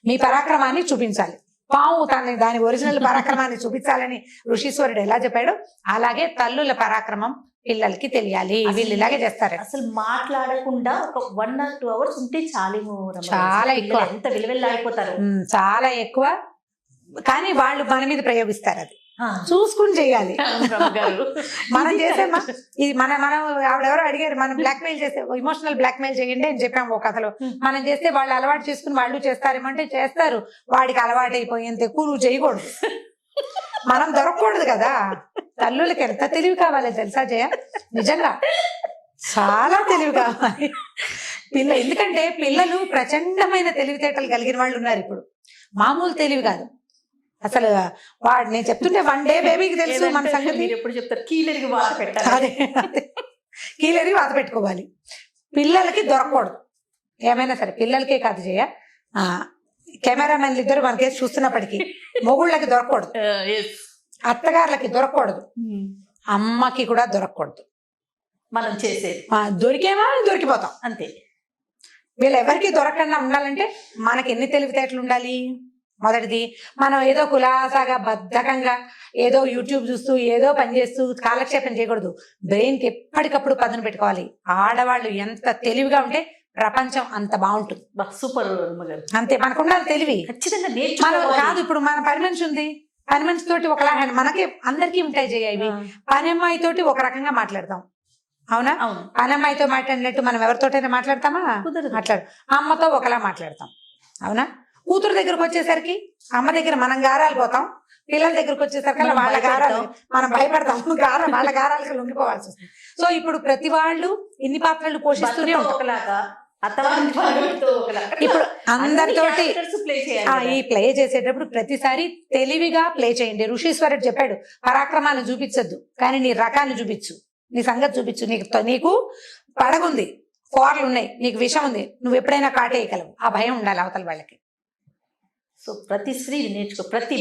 మీ పరాక్రమాన్ని చూపించాలి. పాము దాని ఒరిజినల్ పరాక్రమాన్ని చూపించాలని ఋషీశ్వరుడు ఎలా చెప్పాడో అలాగే తల్లుల పరాక్రమం పిల్లలకి తెలియాలి. వీళ్ళు ఇలాగే చేస్తారు. అసలు మాట్లాడకుండా ఒక 1 or 2 hours ఉంటే చాలా ఎక్కువ, ఎంత విలువెల్లాడిపోతారు, చాలా ఎక్కువ. కానీ వాళ్ళు మన మీద ప్రయోగిస్తారు, అది చూసుకుని చేయాలి. మనం చేసేమా ఇది మనం ఆవిడెవరో అడిగారు, మనం బ్లాక్మెయిల్ చేస్తే, ఇమోషనల్ బ్లాక్మెయిల్ చేయండి అని చెప్పాము ఒక కథలో. మనం చేస్తే వాళ్ళు అలవాటు చేసుకుని వాళ్ళు చేస్తారేమంటే చేస్తారు. వాడికి అలవాటు అయిపోయేంత ఎక్కువ నువ్వు చేయకూడదు, మనం దొరకకూడదు కదా. తల్లులకి ఎంత తెలివి కావాలి తెలుసా జయ, నిజంగా చాలా తెలివి కావాలి. ఎందుకంటే పిల్లలు ప్రచండమైన తెలివితేటలు కలిగిన వాళ్ళు ఉన్నారు ఇప్పుడు, మామూలు తెలివి కాదు అసలు. వాడు నేను చెప్తుంటే 1 day బేబీకి తెలుసు మన సంగతి. మీరు ఎప్పుడు చెప్తారు, కీలరికి వాత పెట్టాలి, అదే కీలరికి వాత పెట్టుకోవాలి. పిల్లలకి దొరకకూడదు ఏమైనా సరే, పిల్లలకే కాదు చేయ, కెమెరామెన్లు ఇద్దరు మనకేసి చూస్తున్నప్పటికీ మొగుళ్ళకి దొరకకూడదు, అత్తగారులకి దొరకకూడదు, అమ్మకి కూడా దొరకకూడదు. మనం చేసేది దొరికేమా దొరికిపోతాం అంతే. వీళ్ళు ఎవరికి దొరకకుండా ఉండాలంటే మనకి ఎన్ని తెలివితేటలు ఉండాలి. మొదటిది, మనం ఏదో కులాసాగా బద్ధకంగా ఏదో యూట్యూబ్ చూస్తూ ఏదో పని చేస్తూ కాలక్షేపం చేయకూడదు. బ్రెయిన్కి ఎప్పటికప్పుడు పదును పెట్టుకోవాలి. ఆడవాళ్ళు ఎంత తెలివిగా ఉంటే ప్రపంచం అంత బాగుంటుంది. సూపర్ అంతే, మనకు ఉండాలి తెలివి ఖచ్చితంగా. మనం కాదు, ఇప్పుడు మన పని మనిషి ఉంది, పని మనిషి తోటి ఒకలా, మనకి అందరికీ ఉంటాయి ఇవి. పని అమ్మాయి తోటి ఒక రకంగా మాట్లాడతాం, అవునా? పని అమ్మాయితో మాట్లాడినట్టు మనం ఎవరితోటైనా మాట్లాడతామా? మాట్లాడు. అమ్మతో ఒకలా మాట్లాడతాం, అవునా? కూతురు దగ్గరకు వచ్చేసరికి అమ్మ దగ్గర మనం గారాలు పోతాం, పిల్లల దగ్గరకు వచ్చేసరికి వాళ్ళ గారాలు మనం భయపడతాం, వాళ్ళ గారాలకు లొంగిపోవాల్సి వస్తుంది. సో ఇప్పుడు ప్రతి వాళ్ళు ఇన్ని పాత్రలు పోషిస్తూనే ఉంటారు. ఇప్పుడు అందరితోటి ఈ ప్లే చేసేటప్పుడు ప్రతిసారి తెలివిగా ప్లే చేయండి. ఋషీశ్వరుడు చెప్పాడు, పరాక్రమాన్ని చూపించద్దు కానీ నీ రకాన్ని చూపించు, నీ సంగతి చూపించు. నీకు పడగుంది, కోరలు ఉన్నాయి, నీకు విషం ఉంది, నువ్వు ఎప్పుడైనా కాటేయగలవు. ఆ భయం ఉండాలి అవతల వాళ్ళకి. సో ప్రతి స్త్రీ నేర్చుకో, ప్రతి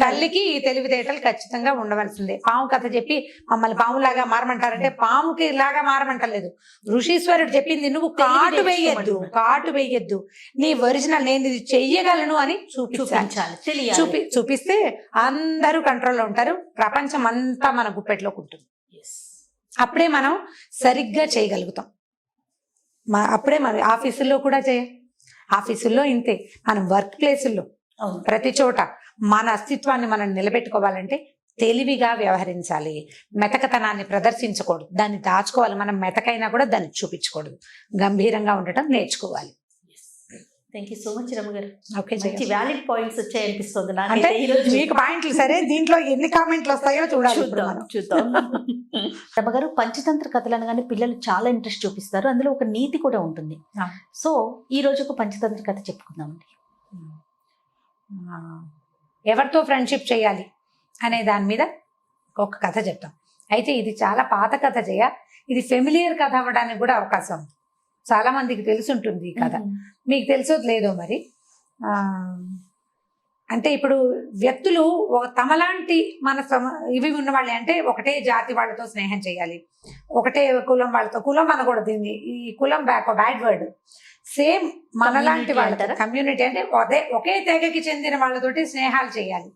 తల్లికి ఈ తెలివితేటలు ఖచ్చితంగా ఉండవలసిందే. పాము కథ చెప్పి మమ్మల్ని పాములాగా మారమంటారంటే పాముకి ఇలాగా మారమంటలేదు. ఋషీశ్వరుడు చెప్పింది నువ్వు కాటు వేయద్దు, నీ ఒరిజినల్ నేను ఇది చెయ్యగలను అని చూపించాలి. చూపిస్తే అందరూ కంట్రోల్లో ఉంటారు, ప్రపంచం అంతా మన గుప్పెట్లోకి ఉంటుంది. అప్పుడే మనం సరిగ్గా చేయగలుగుతాం. అప్పుడే మన ఆఫీసుల్లో కూడా ఆఫీసుల్లో ఇంతే, మనం వర్క్ ప్లేసుల్లో ప్రతి చోట మన అస్తిత్వాన్ని మనం నిలబెట్టుకోవాలంటే తెలివిగా వ్యవహరించాలి. మెతకతనాన్ని ప్రదర్శించకూడదు, దాన్ని దాచుకోవాలి. మనం మెతకైనా కూడా దాన్ని చూపించకూడదు, గంభీరంగా ఉండటం నేర్చుకోవాలి. థ్యాంక్ యూ సో మచ్ రమ్మ గారు. ఓకే, వ్యాలిడ్ పాయింట్స్ వచ్చాయి అనిపిస్తుంది అంటే మీకు పాయింట్లు. సరే, దీంట్లో ఎన్ని కామెంట్లు వస్తాయో చూద్దాం. రమ్మ గారు, పంచతంత్ర కథలు అనగానే పిల్లలు చాలా ఇంట్రెస్ట్ చూపిస్తారు, అందులో ఒక నీతి కూడా ఉంటుంది. సో ఈ రోజు ఒక పంచతంత్ర కథ చెప్పుకుందామండి. ఎవరితో ఫ్రెండ్షిప్ చేయాలి అనే దాని మీద ఒక కథ చెప్తాం. అయితే ఇది చాలా పాత కథ ఇది ఫెమిలియర్ కథ అవ్వడానికి కూడా అవకాశం ఉంది. చాలా మందికి తెలుసుంటుంది ఈ కథ. మీకు తెలుసో లేదో మరి. అంటే ఇప్పుడు వ్యక్తులు తమలాంటి ఇవి ఉన్న వాళ్ళే, అంటే ఒకటే జాతి వాళ్ళతో స్నేహం చేయాలి, ఒకటే కులం వాళ్ళతో, కులం అనకూడదు దీన్ని, ఈ కులం బ్యాడ్ వర్డ్, సేమ్ మనలాంటి వాళ్ళతో, కమ్యూనిటీ అంటే ఒకే తెగకి చెందిన వాళ్ళతోటి స్నేహాలు చేయాలి.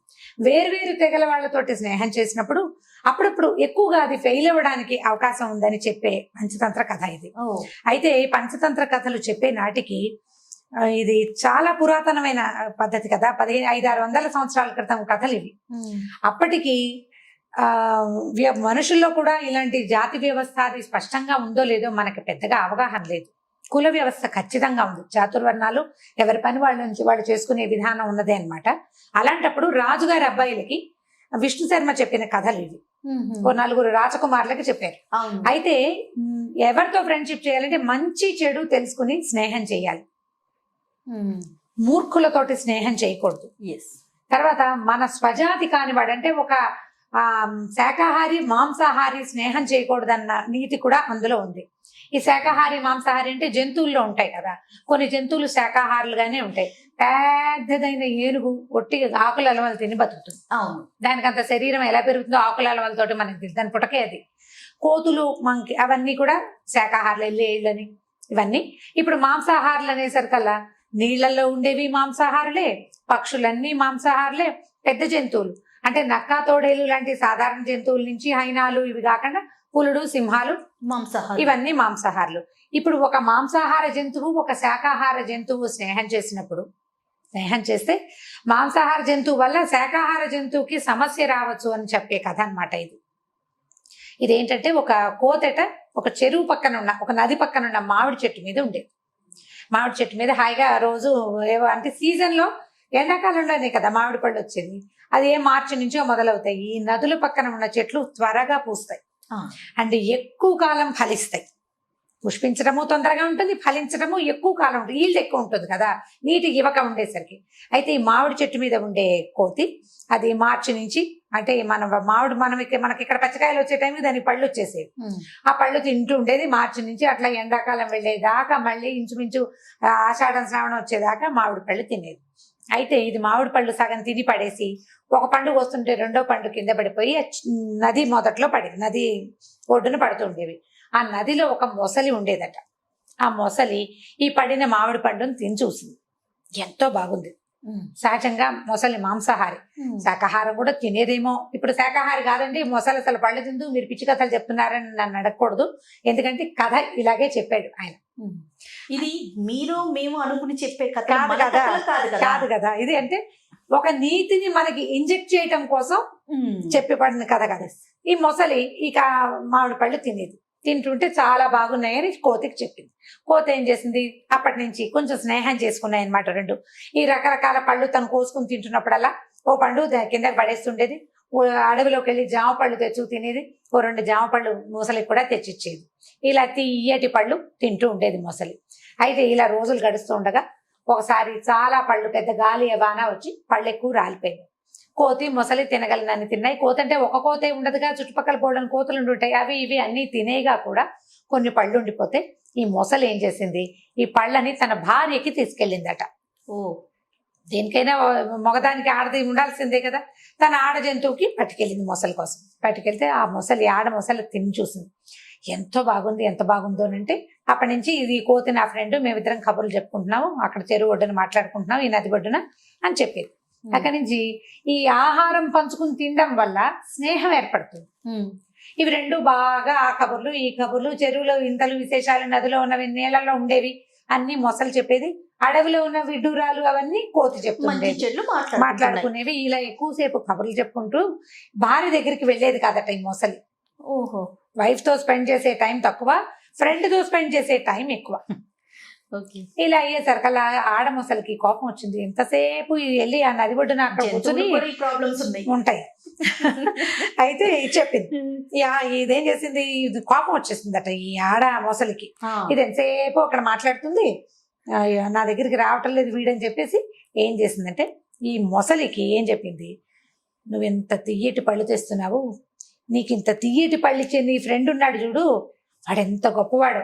వేర్వేరు తెగల వాళ్ళతోటి స్నేహం చేసినప్పుడు అప్పుడప్పుడు ఎక్కువగా అది ఫెయిల్ అవ్వడానికి అవకాశం ఉందని చెప్పే పంచతంత్ర కథ ఇది. అయితే పంచతంత్ర కథలు చెప్పే నాటికి ఇది చాలా పురాతనమైన పద్ధతి కదా, 500-600 సంవత్సరాల క్రితం కథలు ఇవి. అప్పటికి మనుషుల్లో కూడా ఇలాంటి జాతి వ్యవస్థ అది స్పష్టంగా ఉందో లేదో మనకి పెద్దగా అవగాహన లేదు. కుల వ్యవస్థ ఖచ్చితంగా ఉంది, చాతుర్వర్ణాలు ఎవరి పని వాళ్ళ నుంచి వాళ్ళు చేసుకునే విధానం ఉన్నదే అన్నమాట. అలాంటప్పుడు రాజుగారి అబ్బాయిలకి విష్ణు శర్మ చెప్పిన కథలు ఇవి. 4 రాజకుమారులకి చెప్పారు. అయితే ఎవరితో ఫ్రెండ్షిప్ చేయాలంటే మంచి చెడు తెలుసుకుని స్నేహం చేయాలి, మూర్ఖులతోటి స్నేహం చేయకూడదు. తర్వాత మన స్వజాతి కానివాడు, అంటే ఒక శాకాహారి మాంసాహారి స్నేహం చేయకూడదన్న నీతి కూడా అందులో ఉంది. ఈ శాకాహారి మాంసాహారి అంటే జంతువుల్లో ఉంటాయి కదా, కొన్ని జంతువులు శాకాహారులుగానే ఉంటాయి. పెద్దదైన ఏనుగు ఒట్టిగా ఆకుల అలవలు తిని బతుకుతుంది. దానికి అంత శరీరం ఎలా పెరుగుతుందో ఆకుల అలవలతోటి మనకి తెలుసు, దాని పుటకే అది. కోతులు మంకి అవన్నీ కూడా శాకాహారులు, ఎల్లేళ్ళని ఇవన్నీ. ఇప్పుడు మాంసాహారులు అనేసరికల్లా నీళ్లలో ఉండేవి మాంసాహారులే, పక్షులన్నీ మాంసాహారులే, పెద్ద జంతువులు అంటే నక్క తోడేలు లాంటి సాధారణ జంతువుల నుంచి హైనాలు ఇవి కాకుండా పులుడు సింహాలు మాంసాహారు, ఇవన్నీ మాంసాహారులు. ఇప్పుడు ఒక మాంసాహార జంతువు ఒక శాకాహార జంతువు స్నేహం చేస్తే మాంసాహార జంతువు వల్ల శాకాహార జంతువుకి సమస్య రావచ్చు అని చెప్పే కథ అన్నమాట ఇది. ఇదేంటంటే ఒక కోతట ఒక చెరువు పక్కన ఉన్న, ఒక నది పక్కన ఉన్న మామిడి చెట్టు మీద ఉండేది. మామిడి చెట్టు మీద హాయిగా రోజు ఏవో అంటే సీజన్లో ఎండాకాలంలోనే కదా మామిడి పళ్ళు వచ్చేది, అది మార్చి నుంచో మొదలవుతాయి. ఈ నదుల పక్కన ఉన్న చెట్లు త్వరగా పూస్తాయి అంటే ఎక్కువ కాలం ఫలిస్తాయి. పుష్పించడము తొందరగా ఉంటుంది, ఫలించడము ఎక్కువ కాలం ఉంటుంది, ఈల్డ్ ఎక్కువ ఉంటుంది కదా నీటి యువక ఉండేసరికి. అయితే ఈ మామిడి చెట్టు మీద ఉండే కోతి అది మార్చి నుంచి, అంటే మనకి ఇక్కడ పచ్చకాయలు వచ్చే టైంకి దానికి పళ్ళు వచ్చేసేవి. ఆ పళ్ళు తింటూ ఉండేది మార్చి నుంచి, అట్లా ఎండాకాలం వెళ్ళేదాకా, మళ్ళీ ఇంచుమించు ఆషాఢం శ్రావణం వచ్చేదాకా మామిడి పళ్ళు తినేది. అయితే ఇది మామిడి పళ్ళు సగం తిని పడేసి ఒక పండు వస్తుంటే రెండో పండు కింద పడిపోయి నది మొదట్లో పడేది, నది ఒడ్డున పడుతుండేవి. ఆ నదిలో ఒక మొసలి ఉండేదట. ఆ మొసలి ఈ పడిన మామిడి పండును తిని చూసింది, ఎంతో బాగుంది. సహజంగా మొసలి మాంసాహారి, శాకాహారం కూడా తినేదేమో. ఇప్పుడు శాకాహారి కాదండి మొసలి, అసలు పళ్ళు తింటూ మీరు పిచ్చి కథలు చెప్తున్నారని నన్ను అడగకూడదు, ఎందుకంటే కథ ఇలాగే చెప్పాడు ఆయన. ఇది మీరు మేము అనుకుని చెప్పే కథ కాదు కదా, ఇది అంటే ఒక నీతిని మనకి ఇంజెక్ట్ చేయటం కోసం చెప్పబడిన కథ కదా. ఈ మొసలి ఇక మామిడి పళ్ళు తింటుంటే చాలా బాగున్నాయని కోతికి చెప్పింది. కోతి ఏం చేసింది, అప్పటి నుంచి కొంచెం స్నేహం చేసుకున్నాయి అనమాట రెండు. ఈ రకరకాల పళ్ళు తను కోసుకుని తింటున్నప్పుడల్లా ఓ పండు కిందకి పడేస్తుండేది, అడవిలోకి వెళ్ళి జామ పళ్ళు తెచ్చు తినేది, ఓ 2 జామ పళ్ళు మొసలికి కూడా తెచ్చిచ్చేది. ఇలా తీయటి పళ్ళు తింటూ ఉండేది మొసలి. అయితే ఇలా రోజులు గడుస్తూ ఉండగా ఒకసారి చాలా పళ్ళు, పెద్ద గాలి వాన వచ్చి పళ్ళు ఎక్కువ రాలిపోయింది. కోతి మొసలి తినగలనని తిన్నాయి. కోతి అంటే ఒక కోతే ఉండదుగా, చుట్టుపక్కల బోళ్ళని కోతులు ఉంటాయి, అవి ఇవి అన్ని తినేగా కూడా కొన్ని పళ్ళు ఉండిపోతే ఈ మొసలి ఏం చేసింది, ఈ పళ్ళని తన భార్యకి తీసుకెళ్ళిందట. దేనికైనా మగదానికి ఆడది ఉండాల్సిందే కదా, తన ఆడ జంతువుకి పట్టుకెళ్ళింది మొసలి కోసం. పట్టుకెళ్తే ఆ మొసలి ఆడ మొసలి తిని చూసింది, ఎంతో బాగుంది, ఎంత బాగుందో అంటే అప్పటి నుంచి ఇది కోతి నా ఫ్రెండ్, మేమిద్దరం కబుర్లు చెప్పుకుంటున్నాము, అక్కడ చెరువు ఒడ్డున మాట్లాడుకుంటున్నాం, ఈ నది ఒడ్డున అని చెప్పేది. అక్కడి నుంచి ఈ ఆహారం పంచుకుని తినడం వల్ల స్నేహం ఏర్పడుతుంది. ఇవి రెండు బాగా ఆ కబుర్లు ఈ కబుర్లు, చెరువులో ఇంతలు విశేషాలు, నదిలో ఉన్నవి, నీళ్ళలో ఉండేవి అన్ని మొసలు చెప్పేది, అడవిలో ఉన్న విడ్డూరాలు అవన్నీ కోతి చెప్తుండేది, మాట్లాడుకునేవి. ఇలా ఎక్కువసేపు కబుర్లు చెప్పుకుంటూ భార్య దగ్గరికి వెళ్ళేది కాదట ఈ మొసలి. వైఫ్ తో స్పెండ్ చేసే టైం తక్కువ, ఫ్రెండ్ తో స్పెండ్ చేసే టైం ఎక్కువ. ఇలా అయ్యేసరికల్లా ఆడ మొసలికి కోపం వచ్చింది. ఎంతసేపు వెళ్ళి ఆ నది ఒడ్డున అక్కడ కూర్చొని ఉంటాయి. అయితే చెప్పింది, ఇదేం చేసింది, ఇది కోపం వచ్చేసిందట ఈ ఆడ మొసలికి. ఇది ఎంతసేపు అక్కడ మాట్లాడుతుంది, నా దగ్గరికి రావటం లేదు వీడని చెప్పేసి ఏం చేసిందంటే ఈ మొసలికి ఏం చెప్పింది, నువ్వెంత తియ్యటి పళ్ళు తెస్తున్నావు, నీకు ఇంత తియ్యటి పళ్ళు ఇచ్చే నీ ఫ్రెండ్ ఉన్నాడు చూడు, వాడెంత గొప్పవాడు,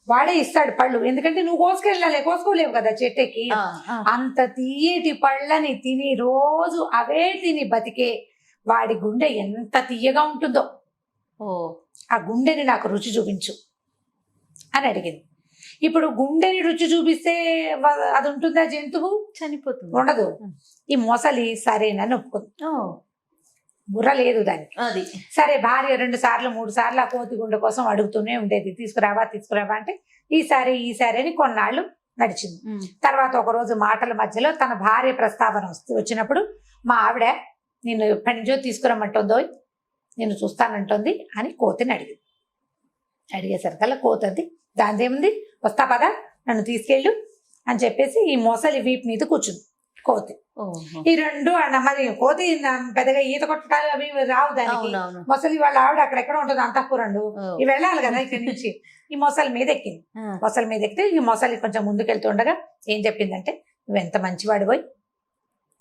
వాడే ఇస్తాడు పళ్ళు, ఎందుకంటే నువ్వు కోసుకోలేవు కదా చెట్టుకి. అంత తీయటి పళ్ళని తిని రోజు అవే తిని బతికే వాడి గుండె ఎంత తీయగా ఉంటుందో, ఆ గుండెని నాకు రుచి చూపించు అని అడిగింది. ఇప్పుడు గుండెని రుచి చూపిస్తే అది ఉంటుందా? జంతువు చనిపోతుంది, ఉండదు. ఈ మొసలి సరేనని ఒప్పుకుంది. బుర్ర లేదు దానికి. అది సరే, భార్య 2 సార్లు 3 సార్లు ఆ కోతి గుండె కోసం అడుగుతూనే ఉండేది, తీసుకురావా అంటే ఈసారి అని కొన్నాళ్ళు నడిచింది. తర్వాత ఒక రోజు మాటల మధ్యలో తన భార్య ప్రస్తావన వచ్చినప్పుడు, మా ఆవిడ నిన్ను ఎప్పటి నుంచో తీసుకురమ్మంటుందో, నేను చూస్తానంటుంది అని కోతిని అడిగేసరికల్లా కోతంది, దానిదేముంది, వస్తా పదా, నన్ను తీసుకెళ్ళు అని చెప్పేసి ఈ మొసలి వీపు మీద కూర్చుంది కోతి. ఈ రెండు మరి కోతి పెద్దగా ఈత కొట్టడాలు అవి రావు దానికి. మొసలి వాళ్ళ ఆవిడ అక్కడెక్కడ ఉంటుంది అంతఃపురండు, ఇవి వెళ్ళాలి కదా ఇక్కడి నుంచి. ఈ మొసలి మీద ఎక్కింది. మొసలి మీద ఎక్కితే ఈ మొసలి కొంచెం ముందుకెళ్తుండగా ఏం చెప్పిందంటే, నువ్వు ఎంత మంచివాడు పోయి,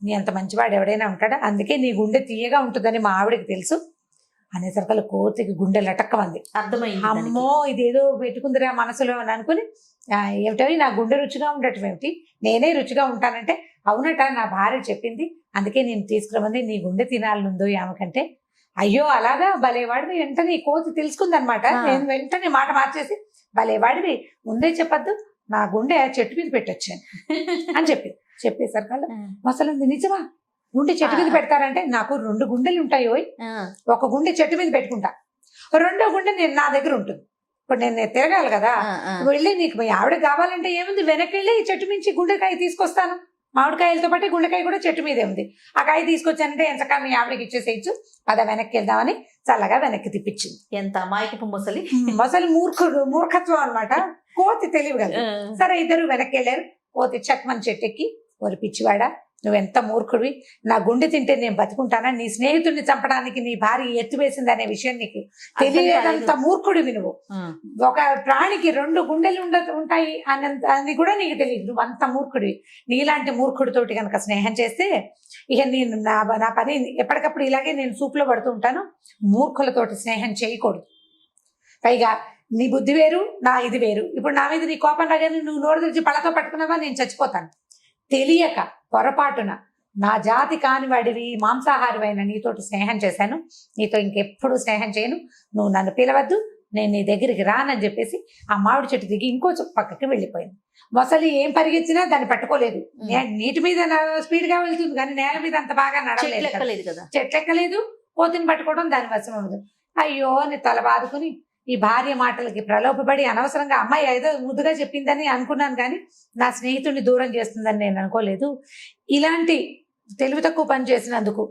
నీ అంత మంచివాడు ఎవడైనా ఉంటాడా, అందుకే నీ గుండె తీయగా ఉంటుందని మా ఆవిడకి తెలుసు అనేసరికల్లా కోతికి గుండె లటక్కమంది. అర్థమైంది, అమ్మో ఇదేదో పెట్టుకుందిరా మనసులో అని అనుకుని, ఏమిటవి నా గుండె రుచిగా ఉండటం ఏమిటి, నేనే రుచిగా ఉంటానంటే, అవునట నా భార్య చెప్పింది, అందుకే నేను తీసుకురమంది, నీ గుండె తినాలనుందో ఆమెకంటే. అయ్యో అలాగా, భలేవాడివి. వెంటనే ఈ కోతి తెలుసుకుందనమాట. నేను వెంటనే మాట మార్చేసి, భలేవాడివి, ముందే చెప్పద్దు, నా గుండె చెట్టు మీద పెట్టొచ్చాను అని చెప్పేసరికల్లా మొసలుంది, నిజమా గుండె చెట్టు మీద పెడతారంటే, నాకు 2 గుండెలు ఉంటాయి, ఒక గుండె చెట్టు మీద పెట్టుకుంటా, 2వ గుండె నేను నా దగ్గర ఉంటుంది. ఇప్పుడు నేను తిరగాలి కదా, వెళ్ళి నీకు మీ ఆవిడ కావాలంటే ఏముంది, వెనక్కి వెళ్ళి చెట్టు మించి గుండెకాయ తీసుకొస్తాను, మామిడికాయలతో పాటు గుండెకాయ కూడా చెట్టు మీదే ఉంది, ఆ కాయ తీసుకొచ్చానంటే ఎంతకా మీ ఆవిడకి ఇచ్చేసేయచ్చు, పద వెనక్కి వెళ్దామని చల్లగా వెనక్కి తిప్పించింది. ఎంత అమాయకపు మొసలి మూర్ఖత్వం అనమాట, కోతి తెలివి కదా. సరే, ఇద్దరు వెనక్కి వెళ్ళారు. కోతి చక్మని చెట్టెక్కి, ఓరి పిచ్చివాడా, నువ్వెంత మూర్ఖుడివి, నా గుండె తింటే నేను బతుకుంటానా, నీ స్నేహితుడిని చంపడానికి నీ భార్య ఎత్తు వేసింది అనే విషయం నీకు తెలియదంత మూర్ఖుడివి నువ్వు. ఒక ప్రాణికి 2 గుండెలు ఉంటాయి అని కూడా నీకు తెలియదు, నువ్వు అంత మూర్ఖుడివి. నీలాంటి మూర్ఖుడితోటి కనుక స్నేహం చేస్తే ఇక నేను నా పని ఎప్పటికప్పుడు ఇలాగే నేను సూపులో పడుతూ ఉంటాను. మూర్ఖులతోటి స్నేహం చేయకూడదు. పైగా నీ బుద్ధి వేరు, నా ఇది వేరు. ఇప్పుడు నా మీద నీ కోపం రాగానే నువ్వు నోరు తెరిచి పళ్ళతో పట్టుకున్నావా, నేను చచ్చిపోతాను. తెలియక పొరపాటున నా జాతి కాని వాడివి, మాంసాహారివైన నీతోటి స్నేహం చేశాను, నీతో ఇంకెప్పుడు స్నేహం చేయను, నువ్వు నన్ను పిలవద్దు, నేను నీ దగ్గరికి రానని చెప్పేసి ఆ మామిడి చెట్టు దిగి ఇంకో పక్కకి వెళ్ళిపోయింది. మొసలి ఏం పరిగెత్తినా దాన్ని పట్టుకోలేదు. నీటి మీద స్పీడ్ గా వెళ్తుంది కానీ నేల మీద అంత బాగా నడవలేదు కదా, చెట్లు ఎక్కలేదు. కోతిని పట్టుకోవడం దాని వశం ఉండదు. అయ్యో అని తల బాదుకుని, ఈ భార్య మాటలకి ప్రలోభపడి అనవసరంగా అమ్మాయి ఏదో ముద్దుగా చెప్పిందని అనుకున్నాను కానీ నా స్నేహితుడిని దూరం చేస్తుందని నేను అనుకోలేదు. ఇలాంటి తెలివి తక్కువ పని చేసినందుకు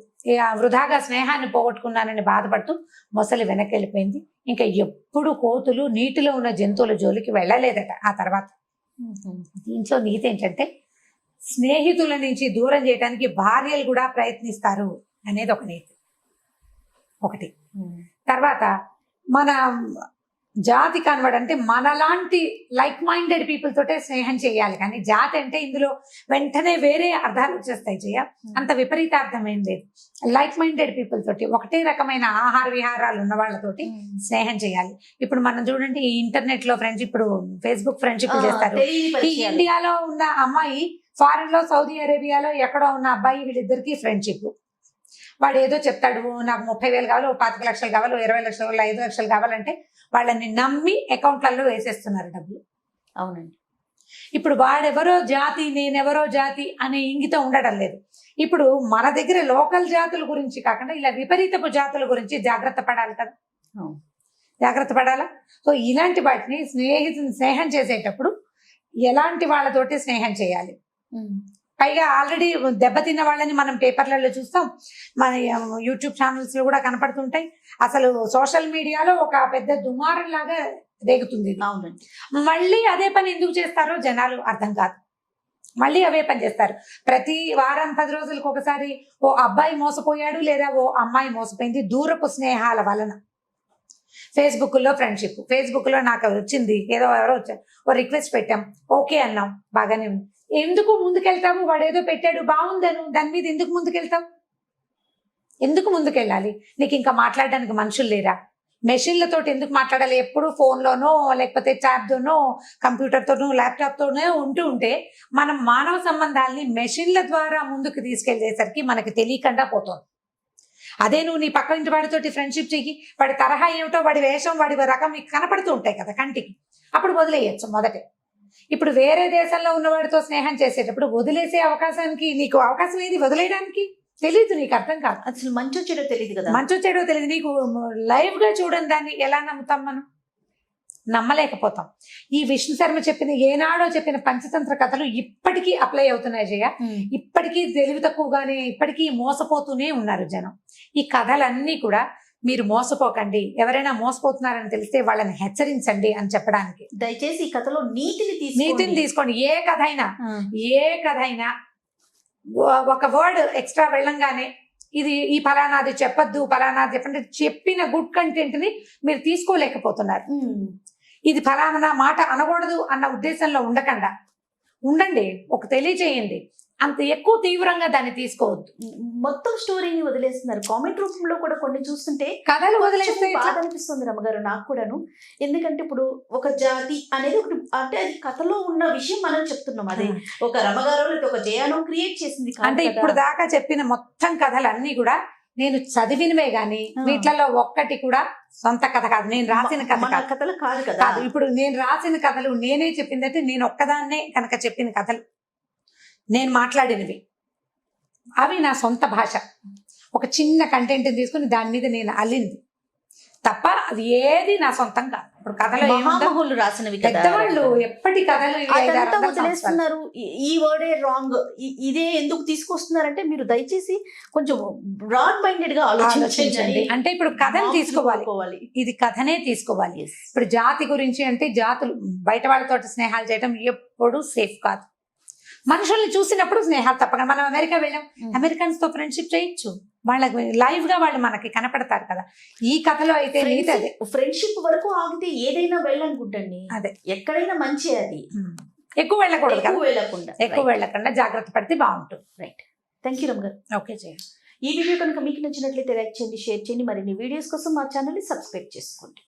వృధాగా స్నేహాన్ని పోగొట్టుకున్నానని బాధపడుతూ మొసలి వెనక్కి వెళ్ళిపోయింది. ఇంకా ఎప్పుడు కోతులు నీటిలో ఉన్న జంతువుల జోలికి వెళ్ళలేదట ఆ తర్వాత. దీంట్లో నీతి ఏంటంటే, స్నేహితుల నుంచి దూరం చేయడానికి భార్యలు కూడా ప్రయత్నిస్తారు అనేది ఒక నీతి ఒకటి. తర్వాత మన జాతి కన్వర్డ్ అంటే మనలాంటి లైక్ మైండెడ్ పీపుల్ తోటే స్నేహం చేయాలి, కానీ జాతి అంటే ఇందులో వెంటనే వేరే అర్థాలు వచ్చేస్తాయి. అంత విపరీతార్థం ఏం లేదు. లైక్ మైండెడ్ పీపుల్ తోటి, ఒకటే రకమైన ఆహార విహారాలు ఉన్న వాళ్ళతోటి స్నేహం చేయాలి. ఇప్పుడు మనం చూడండి, ఈ ఇంటర్నెట్ లో ఫ్రెండ్షిప్, ఇప్పుడు ఫేస్బుక్ ఫ్రెండ్షిప్ చేస్తారు. ఈ ఇండియాలో ఉన్న అమ్మాయి ఫారెన్ లో, సౌదీ అరేబియాలో ఎక్కడో ఉన్న అబ్బాయి, వీళ్ళిద్దరికి ఫ్రెండ్షిప్. వాడు ఏదో చెప్తాడు, నాకు 30,000 కావాలి, 25 లక్షలు కావాలి, 20 లక్షలు, 5 లక్షలు కావాలంటే వాళ్ళని నమ్మి అకౌంట్లలో వేసేస్తున్నారు డబ్బులు. అవునండి. ఇప్పుడు వాడెవరో జాతి, నేనెవరో జాతి అనే ఇంగితం ఉండడం లేదు. ఇప్పుడు మన దగ్గర లోకల్ జాతుల గురించి కాకుండా ఇలా విపరీతపు జాతుల గురించి జాగ్రత్త పడాలి కదా, జాగ్రత్త పడాలా. సో ఇలాంటి వాటిని స్నేహం చేసేటప్పుడు ఎలాంటి వాళ్ళతోటి స్నేహం చేయాలి. పైగా ఆల్రెడీ దెబ్బతిన్న వాళ్ళని మనం పేపర్లలో చూస్తాం, మన యూట్యూబ్ ఛానల్స్ లో కూడా కనపడుతుంటాయి. అసలు సోషల్ మీడియాలో ఒక పెద్ద దుమారం లాగా రేగుతుంది. మళ్ళీ అదే పని ఎందుకు చేస్తారో జనాలు అర్థం కాదు. మళ్ళీ అవే పని చేస్తారు. ప్రతి వారం 10 రోజులకు ఒకసారి ఓ అబ్బాయి మోసపోయాడు లేదా ఓ అమ్మాయి మోసపోయింది దూరపు స్నేహాల వలన. ఫేస్బుక్ లో ఫ్రెండ్షిప్, ఫేస్బుక్ లో నాకు వచ్చింది, ఎవరో వచ్చారు, ఓ రిక్వెస్ట్ పెట్టాం, ఓకే అన్నాం, బాగానే ఉంది. ఎందుకు ముందుకెళ్తావు, వాడు ఏదో పెట్టాడు బాగుందను, దాని మీద ఎందుకు ముందుకెళ్తావు, ఎందుకు ముందుకెళ్ళాలి? నీకు ఇంకా మాట్లాడడానికి మనుషులు లేరా? మెషిన్లతోటి ఎందుకు మాట్లాడాలి? ఎప్పుడు ఫోన్లోనో లేకపోతే ట్యాబ్తోనో కంప్యూటర్తోనో ల్యాప్టాప్తోనో ఉంటే మనం మానవ సంబంధాలని మెషిన్ల ద్వారా ముందుకు తీసుకెళ్లేసరికి మనకి తెలియకుండా పోతుంది. అదే నువ్వు నీ పక్క ఇంటి వాడితోటి ఫ్రెండ్షిప్ చెయ్యి, వాడి తరహా ఏమిటో, వాడి వేషం, వాడి రకం మీకు కనపడుతూ ఉంటాయి కదా కంటికి, అప్పుడు వదిలేయచ్చు మొదటే. ఇప్పుడు వేరే దేశంలో ఉన్నవాడితో స్నేహం చేసేటప్పుడు వదిలేసే అవకాశానికి నీకు అవకాశం ఏది? వదిలేయడానికి తెలీదు, నీకు అర్థం కాదు. అసలు మంచో చెడో తెలియదు కదా. మంచో చెడో తెలియదు. నీకు లైవ్ గా చూడని దాన్ని ఎలా నమ్ముతాం? మనం నమ్మలేకపోతాం. ఈ విష్ణు శర్మ చెప్పిన ఏనాడో చెప్పిన పంచతంత్ర కథలు ఇప్పటికీ అప్లై అవుతున్నాయి జయ. ఇప్పటికీ తెలివి తక్కువగానే ఇప్పటికీ మోసపోతూనే ఉన్నారు జనం. ఈ కథలన్నీ కూడా మీరు మోసపోకండి, ఎవరైనా మోసపోతున్నారని తెలిస్తే వాళ్ళని హెచ్చరించండి అని చెప్పడానికి. దయచేసి ఈ కథలో నీతిని తీసుకోండి. ఏ కథ అయినా ఒక వర్డ్ ఎక్స్ట్రా వెళ్ళంగానే ఇది ఈ ఫలానాది చెప్పద్దు, ఫలానాది చెప్పండి, చెప్పిన గుడ్ కంటెంట్ ని మీరు తీసుకోలేకపోతున్నారు. ఇది ఫలానా మాట అనకూడదు అన్న ఉద్దేశంలో ఉండకుండా ఉండండి, ఒక తెలియజేయండి. అంత ఎక్కువ తీవ్రంగా దాన్ని తీసుకోవద్దు. మొత్తం స్టోరీని వదిలేస్తున్నారు. కామెంట్ రూపంలో కూడా కొన్ని చూస్తుంటే కథలు వదిలేస్తే బాధ అనిపిస్తుంది రమ్మగారు, నాకు కూడాను. ఎందుకంటే ఇప్పుడు ఒక జాతి అనేది ఒకటి, అంటే అది కథలో ఉన్న విషయం మనం చెప్తున్నాం. అదే ఒక రమ్మగారు లేదా ఒక జయానో క్రియేట్ చేసింది అంటే ఇప్పుడు దాకా చెప్పిన మొత్తం కథలు అన్ని కూడా నేను చదివినవే గాని వీటిలో ఒక్కటి కూడా సొంత కథ కాదు, నేను రాసిన కథలు కాదు కదా. ఇప్పుడు నేను రాసిన కథలు నేనే చెప్పిందంటే నేను ఒక్కదాన్నే కనుక చెప్పిన కథలు, నేను మాట్లాడినవి, అవి నా సొంత భాష. ఒక చిన్న కంటెంట్ తీసుకుని దాని మీద నేను అల్లింది తప్ప అది ఏది నా సొంతం కాదు. ఇప్పుడు కథలు మహామహులు రాసినవి, పెద్దవాళ్ళు ఎప్పటి కథలు వదిలేస్తున్నారు. ఈ వర్డే రాంగ్, ఇదే ఎందుకు తీసుకొస్తున్నారంటే మీరు దయచేసి కొంచెం బ్రాడ్ మైండెడ్ గా ఆలోచించండి. అంటే ఇప్పుడు కథను తీసుకోవాలి, ఇది కథనే తీసుకోవాలి. ఇప్పుడు జాతి గురించి అంటే జాతులు బయట వాళ్ళతో స్నేహాలు చేయడం ఎప్పుడు సేఫ్ కాదు. మనుషుల్ని చూసినప్పుడు స్నేహాలు తప్పకుండా. మనం అమెరికా వెళ్ళాం, అమెరికన్స్ తో ఫ్రెండ్షిప్ చేయొచ్చు, వాళ్ళకి లైవ్ గా వాళ్ళు మనకి కనపడతారు కదా. ఈ కథలో అయితే ఫ్రెండ్షిప్ వరకు ఆగితే ఏదైనా వెళ్ళనుకుంటండి, అదే ఎక్కడైనా మంచి. అది ఎక్కువ వెళ్ళకుండా జాగ్రత్త పడితే బాగుంటుంది. రైట్, థ్యాంక్ యూ రమ్ గారు. ఓకే జయ. ఈ వీడియో కనుక మీకు నచ్చినట్లయితే లైక్ చేయండి, షేర్ చేయండి. మరిన్ని వీడియోస్ కోసం మా ఛానల్ ని సబ్స్క్రైబ్ చేసుకోండి.